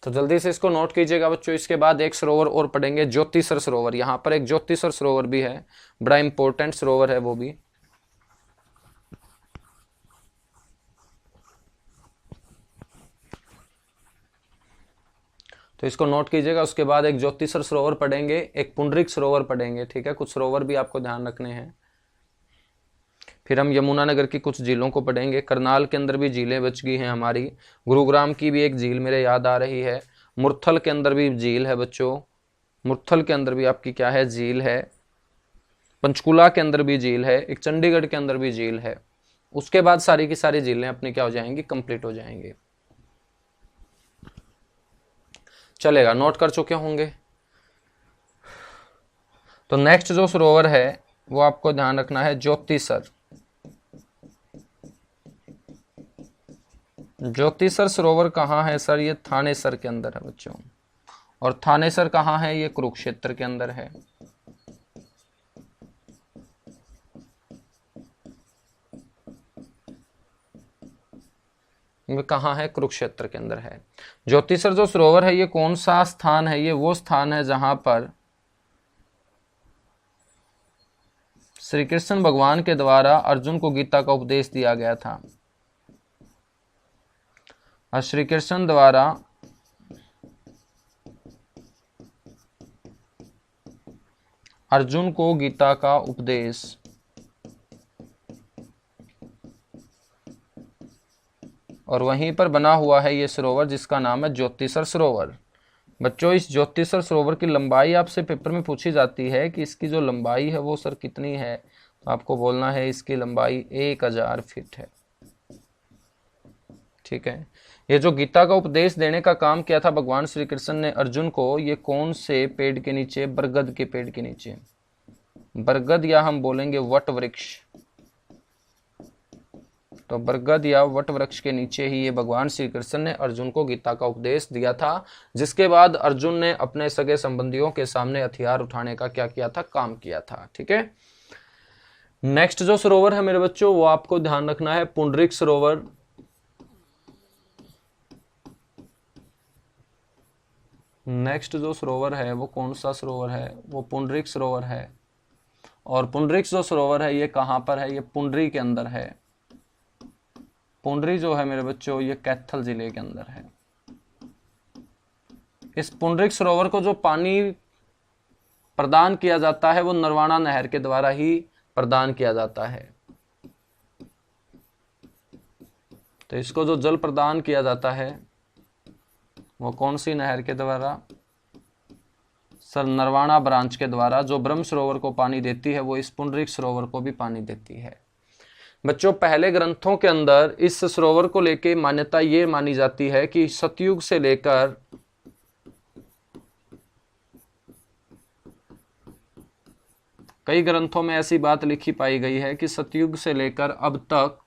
Speaker 1: तो जल्दी से इसको नोट कीजिएगा बच्चों। इसके बाद एक सरोवर और पढ़ेंगे, ज्योतिसर सरोवर। यहाँ पर एक ज्योतिसर सरोवर भी है, बड़ा इंपॉर्टेंट सरोवर है वो भी। तो इसको नोट कीजिएगा। उसके बाद एक ज्योतिसर सरोवर पढ़ेंगे, एक पुंडरिक सरोवर पढ़ेंगे, ठीक है। कुछ सरोवर भी आपको ध्यान रखने हैं। फिर हम यमुनानगर की कुछ झीलों को पढ़ेंगे। करनाल के अंदर भी झीलें बच गई हैं हमारी। गुरुग्राम की भी एक झील मेरे याद आ रही है। मुरथल के अंदर भी झील है बच्चों, मुरथल के अंदर भी आपकी क्या है, झील है। पंचकुला के अंदर भी झील है, एक चंडीगढ़ के अंदर भी झील है। उसके बाद सारी की सारी झीलें अपनी क्या हो जाएंगी, कंप्लीट हो जाएंगी। चलेगा, नोट कर चुके होंगे। तो नेक्स्ट जो सरोवर है वो आपको ध्यान रखना है, ज्योतिसर। ज्योतिसर सरोवर कहाँ है सर, ये थानेसर के अंदर है बच्चों। और थानेसर कहाँ है, ये कुरुक्षेत्र के अंदर है। ये कहाँ है, कुरुक्षेत्र के अंदर है। ज्योतिसर जो सरोवर है ये कौन सा स्थान है, ये वो स्थान है जहां पर श्री कृष्ण भगवान के द्वारा अर्जुन को गीता का उपदेश दिया गया था। और श्री कृष्ण द्वारा अर्जुन को गीता का उपदेश और वहीं पर बना हुआ है ये सरोवर जिसका नाम है ज्योतिसर सरोवर। बच्चों इस ज्योतिसर सरोवर की लंबाई आपसे पेपर में पूछी जाती है कि इसकी जो लंबाई है वो सर कितनी है, तो आपको बोलना है इसकी लंबाई 1000 फीट है, ठीक है। ये जो गीता का उपदेश देने का काम किया था भगवान श्री कृष्ण ने अर्जुन को, ये कौन से पेड़ के नीचे, बरगद के पेड़ के नीचे। बरगद या हम बोलेंगे वट वृक्ष। तो बरगद या वट वृक्ष के नीचे ही ये भगवान श्री कृष्ण ने अर्जुन को गीता का उपदेश दिया था, जिसके बाद अर्जुन ने अपने सगे संबंधियों के सामने हथियार उठाने का क्या किया था, काम किया था, ठीक है। नेक्स्ट जो सरोवर है मेरे बच्चों वो आपको ध्यान रखना है, पुंडरिक सरोवर। नेक्स्ट जो सरोवर है वो कौन सा सरोवर है, वो पुंडरिक सरोवर है। और पुंडरिक जो सरोवर है ये कहां पर है, ये पुंडरी के अंदर है। पुंडरी जो है मेरे बच्चों ये कैथल जिले के अंदर है। इस पुंडरिक सरोवर को जो पानी प्रदान किया जाता है वो नरवाना नहर के द्वारा ही प्रदान किया जाता है। तो इसको जो जल प्रदान किया जाता है वो कौन सी नहर के द्वारा, सर नरवाना ब्रांच के द्वारा। जो ब्रह्म सरोवर को पानी देती है वो इस पुंडरिक सरोवर को भी पानी देती है। बच्चों पहले ग्रंथों के अंदर इस सरोवर को लेके मान्यता ये मानी जाती है कि सतयुग से लेकर कई ग्रंथों में ऐसी बात लिखी पाई गई है कि सतयुग से लेकर अब तक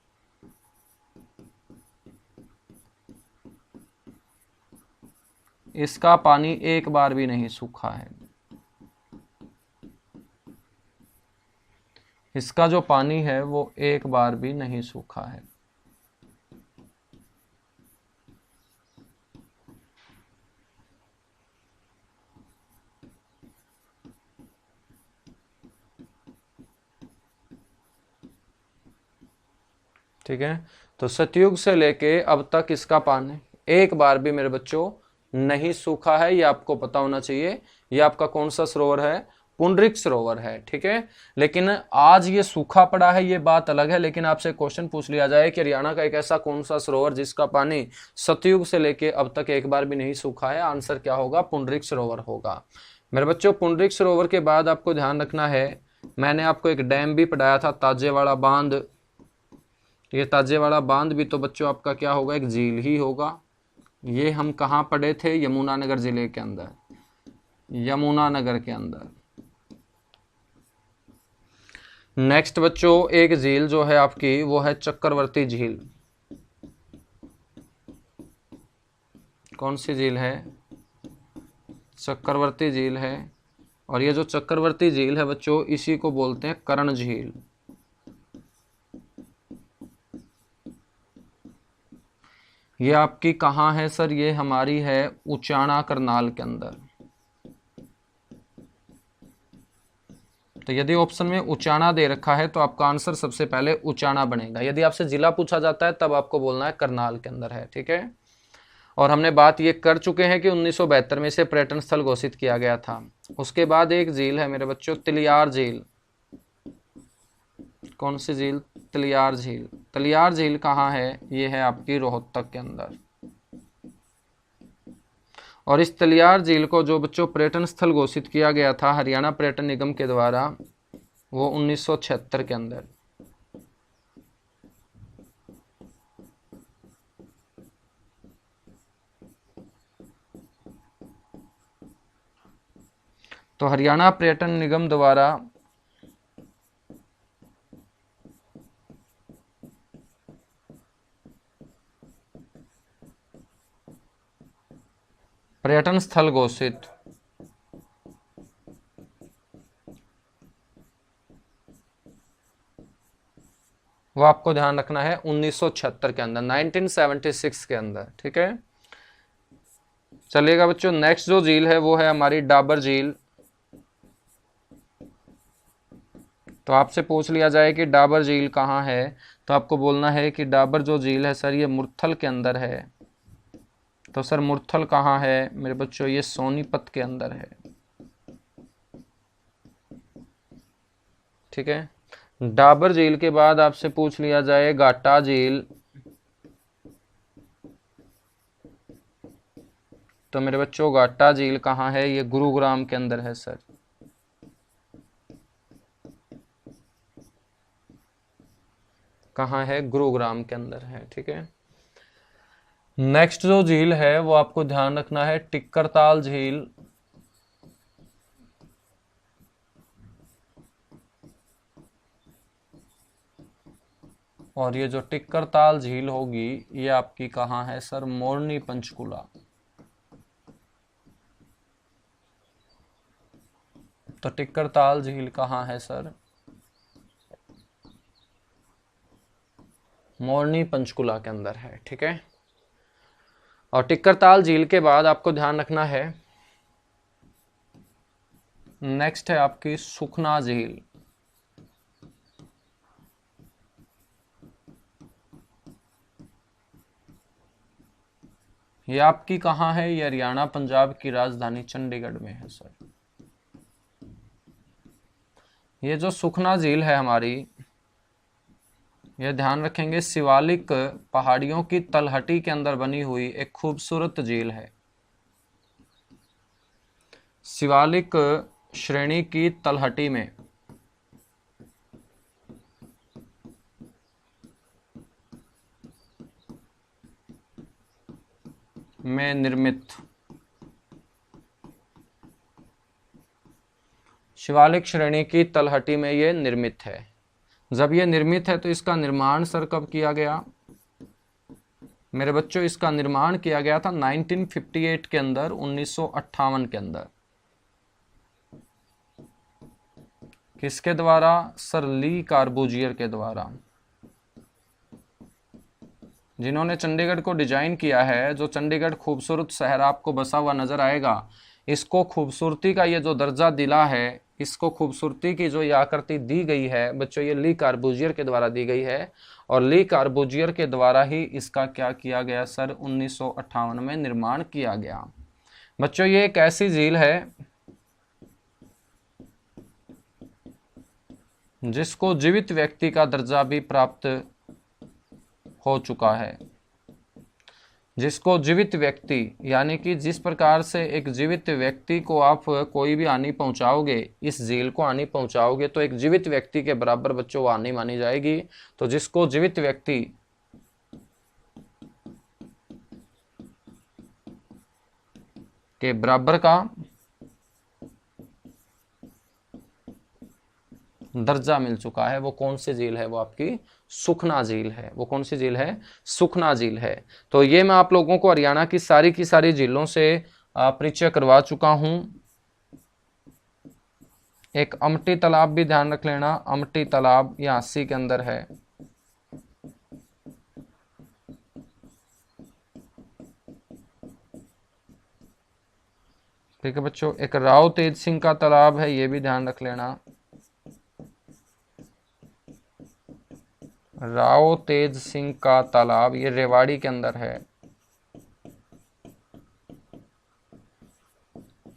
Speaker 1: इसका पानी एक बार भी नहीं सूखा है। इसका जो पानी है वो एक बार भी नहीं सूखा है। ठीक है, तो सतयुग से लेके अब तक इसका पानी एक बार भी मेरे बच्चों नहीं सूखा है। ये आपको पता होना चाहिए। ये आपका कौन सा सरोवर है, पुंडरिक सरोवर है, ठीक है। लेकिन आज ये सूखा पड़ा है, ये बात अलग है, लेकिन आपसे क्वेश्चन पूछ लिया जाए कि हरियाणा का एक ऐसा कौन सा सरोवर जिसका पानी सतयुग से लेके अब तक एक बार भी नहीं सूखा है, आंसर क्या होगा, पुंडरिक सरोवर होगा। मेरे बच्चों पुंडरिक सरोवर के बाद आपको ध्यान रखना है, मैंने आपको एक डैम भी पढ़ाया था, ताजेवाड़ा बांध। ये ताजेवाड़ा बांध भी तो बच्चों आपका क्या होगा, एक झील ही होगा। ये हम कहाँ पढ़े थे, यमुनानगर जिले के अंदर, यमुनानगर के अंदर। नेक्स्ट बच्चों एक झील जो है आपकी वो है चक्रवर्ती झील। कौन सी झील है, चक्रवर्ती झील है। और ये जो चक्रवर्ती झील है बच्चों, इसी को बोलते हैं कर्ण झील। ये आपकी कहाँ है सर, ये हमारी है उचाना करनाल के अंदर। तो यदि ऑप्शन में उचाना दे रखा है तो आपका आंसर सबसे पहले उचाना बनेगा। यदि आपसे जिला पूछा जाता है तब आपको बोलना है करनाल के अंदर है, ठीक है। और हमने बात ये कर चुके हैं कि 1972 में इसे पर्यटन स्थल घोषित किया गया था। उसके बाद एक झील है मेरे बच्चों, तिलियार झील। कौन सी झील, तिलियार झील। तिलियार झील कहाँ है, ये है आपकी रोहतक के अंदर। और इस तिलियार झील को जो बच्चों पर्यटन स्थल घोषित किया गया था हरियाणा पर्यटन निगम के द्वारा, वो 1976 के अंदर। तो हरियाणा पर्यटन निगम द्वारा पर्यटन स्थल घोषित, वो आपको ध्यान रखना है 1976 के अंदर, 1976 के अंदर, ठीक है। चलिएगा बच्चों, नेक्स्ट जो झील है वो है हमारी डाबर झील। तो आपसे पूछ लिया जाए कि डाबर झील कहाँ है, तो आपको बोलना है कि डाबर जो झील है सर ये मुरथल के अंदर है। तो सर मुरथल कहाँ है मेरे बच्चों, ये सोनीपत के अंदर है, ठीक है। डाबर झील के बाद आपसे पूछ लिया जाए घाटा झील। तो मेरे बच्चों घाटा झील कहाँ है, ये गुरुग्राम के अंदर है सर। कहाँ है, गुरुग्राम के अंदर है, ठीक है। नेक्स्ट जो झील है वो आपको ध्यान रखना है टिक्करताल झील। और ये जो टिक्करताल झील होगी ये आपकी कहाँ है सर, मोरनी पंचकुला। तो टिक्करताल झील कहाँ है सर, मोरनी पंचकुला के अंदर है, ठीक है। और टिक्करताल झील के बाद आपको ध्यान रखना है, नेक्स्ट है आपकी सुखना झील। ये आपकी कहाँ है, ये हरियाणा पंजाब की राजधानी चंडीगढ़ में है सर। ये जो सुखना झील है हमारी, ये ध्यान रखेंगे शिवालिक पहाड़ियों की तलहटी के अंदर बनी हुई एक खूबसूरत झील है। शिवालिक श्रेणी की तलहटी में निर्मित, शिवालिक श्रेणी की तलहटी में ये निर्मित है। जब ये निर्मित है तो इसका निर्माण सर कब किया गया मेरे बच्चों, इसका निर्माण किया गया था 1958 के अंदर, 1958 के अंदर। किसके द्वारा सर, ली कार्बूजियर के द्वारा, जिन्होंने चंडीगढ़ को डिजाइन किया है। जो चंडीगढ़ खूबसूरत शहर आपको बसा हुआ नजर आएगा, इसको खूबसूरती का ये जो दर्जा दिला है, इसको खूबसूरती की जो ये आकृति दी गई है बच्चों, ये ली कार्बूजियर के द्वारा दी गई है। और ली कार्बूजियर के द्वारा ही इसका क्या किया गया सर, 1958 में निर्माण किया गया। बच्चों ये एक ऐसी झील है जिसको जीवित व्यक्ति का दर्जा भी प्राप्त हो चुका है। जिसको जीवित व्यक्ति, यानी कि जिस प्रकार से एक जीवित व्यक्ति को आप कोई भी हानि पहुंचाओगे, इस झील को हानि पहुंचाओगे, तो एक जीवित व्यक्ति के बराबर बच्चों हानि मानी जाएगी। तो जिसको जीवित व्यक्ति के बराबर का दर्जा मिल चुका है, वो कौन सी झील है? वो आपकी सुखना झील है। वो कौन सी झील है? सुखना झील है। तो ये मैं आप लोगों को हरियाणा की सारी झीलों से परिचय करवा चुका हूं। एक अमटी तालाब भी ध्यान रख लेना, अमटी तालाब ये हांसी के अंदर है। ठीक है बच्चों, एक राव तेज सिंह का तालाब है, ये भी ध्यान रख लेना। राव तेज सिंह का तालाब ये रेवाड़ी के अंदर है।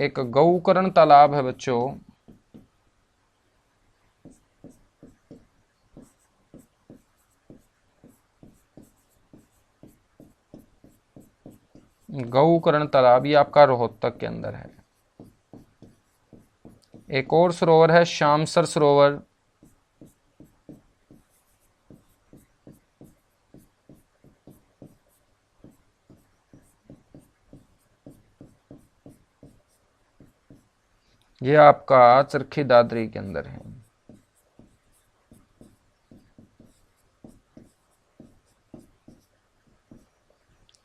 Speaker 1: एक गौकर्ण तालाब है बच्चों, गौकर्ण तालाब ये आपका रोहतक के अंदर है। एक और सरोवर है श्यामसर सरोवर, ये आपका चरखी दादरी के अंदर है।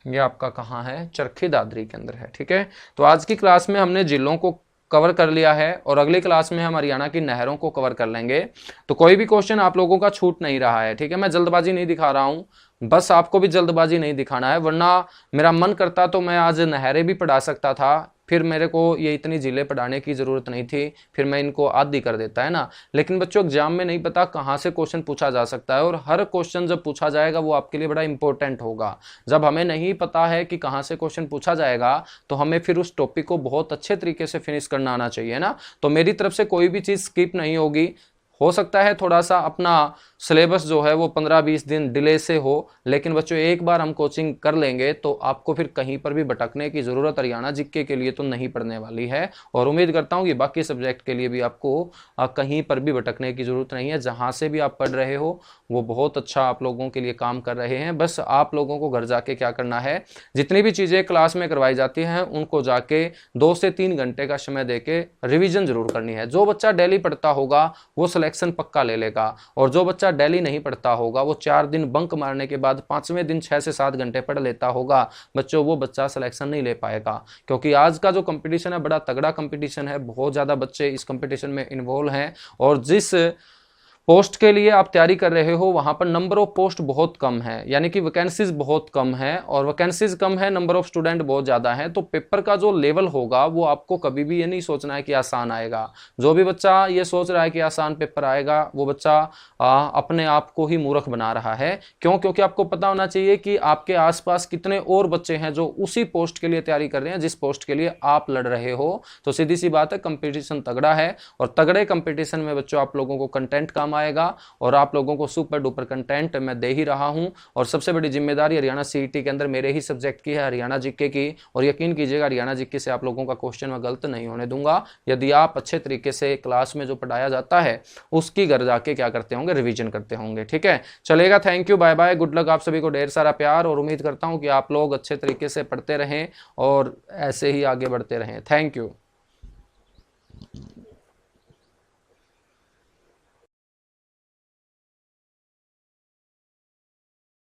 Speaker 1: ये आपका कहाँ है? चरखी दादरी के अंदर है। ठीक है, तो आज की क्लास में हमने जिलों को कवर कर लिया है और अगली क्लास में हम हरियाणा की नहरों को कवर कर लेंगे। तो कोई भी क्वेश्चन आप लोगों का छूट नहीं रहा है। ठीक है, मैं जल्दबाजी नहीं दिखा रहा हूं, बस आपको भी जल्दबाजी नहीं दिखाना है, वरना मेरा मन करता तो मैं आज नहरें भी पढ़ा सकता था, फिर मेरे को ये इतनी जिले पढ़ाने की जरूरत नहीं थी, फिर मैं इनको आधी कर देता है ना। लेकिन बच्चों एग्जाम में नहीं पता कहाँ से क्वेश्चन पूछा जा सकता है, और हर क्वेश्चन जब पूछा जाएगा वो आपके लिए बड़ा इंपॉर्टेंट होगा। जब हमें नहीं पता है कि कहाँ से क्वेश्चन पूछा जाएगा तो हमें फिर उस टॉपिक को बहुत अच्छे तरीके से फिनिश करना आना चाहिए ना। तो मेरी तरफ से कोई भी चीज़ स्किप नहीं होगी। हो सकता है थोड़ा सा अपना सिलेबस जो है वो 15-20 दिन डिले से हो, लेकिन बच्चों एक बार हम कोचिंग कर लेंगे तो आपको फिर कहीं पर भी भटकने की ज़रूरत हरियाणा जीके के लिए तो नहीं पड़ने वाली है। और उम्मीद करता हूँ कि बाकी सब्जेक्ट के लिए भी आपको कहीं पर भी भटकने की ज़रूरत नहीं है। जहाँ से भी आप पढ़ रहे हो वो बहुत अच्छा आप लोगों के लिए काम कर रहे हैं। बस आप लोगों को घर जाके क्या करना है, जितनी भी चीज़ें क्लास में करवाई जाती हैं उनको जाके 2 से 3 घंटे का समय देके रिविजन जरूर करनी है। जो बच्चा डेली पढ़ता होगा वो सिलेक्शन पक्का ले लेगा, और जो बच्चा डेली नहीं पढ़ता होगा वो 4 दिन बंक मारने के बाद 5वें दिन 6 से 7 घंटे पढ़ लेता होगा बच्चों, वो बच्चा सिलेक्शन नहीं ले पाएगा। क्योंकि आज का जो कंपटीशन है बड़ा तगड़ा कंपटीशन है, बहुत ज़्यादा बच्चे इस कंपटीशन में इन्वॉल्व हैं, और जिस पोस्ट के लिए आप तैयारी कर रहे हो वहां पर नंबर ऑफ पोस्ट बहुत कम है, यानी कि वैकेंसीज बहुत कम है, और वैकेंसीज कम है, नंबर ऑफ स्टूडेंट बहुत ज़्यादा है। तो पेपर का जो लेवल होगा वो आपको कभी भी ये नहीं सोचना है कि आसान आएगा। जो भी बच्चा ये सोच रहा है कि आसान पेपर आएगा वो बच्चा अपने आप को ही मूर्ख बना रहा है। क्यों? क्योंकि आपको पता होना चाहिए कि आपके आसपास कितने और बच्चे हैं जो उसी पोस्ट के लिए तैयारी कर रहे हैं जिस पोस्ट के लिए आप लड़ रहे हो। तो सीधी सी बात है, कंपटीशन तगड़ा है, और तगड़े कंपटीशन में बच्चों आप लोगों को कंटेंट काम आएगा, और आप लोगों को सुपर डुपर कंटेंट मैं दे ही रहा हूं। और सबसे बड़ी जिम्मेदारी हरियाणा सीईटी के अंदर मेरे ही सब्जेक्ट की है, हरियाणा जीके की, और यकीन कीजिएगा हरियाणा जीके से आप लोगों का क्वेश्चन मैं गलत नहीं होने दूंगा यदि आप अच्छे तरीके से क्लास में जो पढ़ाया जाता है उसकी घर जाके क्या करते होंगे, रिवीजन करते होंगे। ठीक है, चलेगा। Thank you, bye bye, good luck. आप सभी को ढेर सारा प्यार, और उम्मीद करता हूं कि आप लोग अच्छे तरीके से पढ़ते रहें और ऐसे ही आगे बढ़ते रहें। Thank you.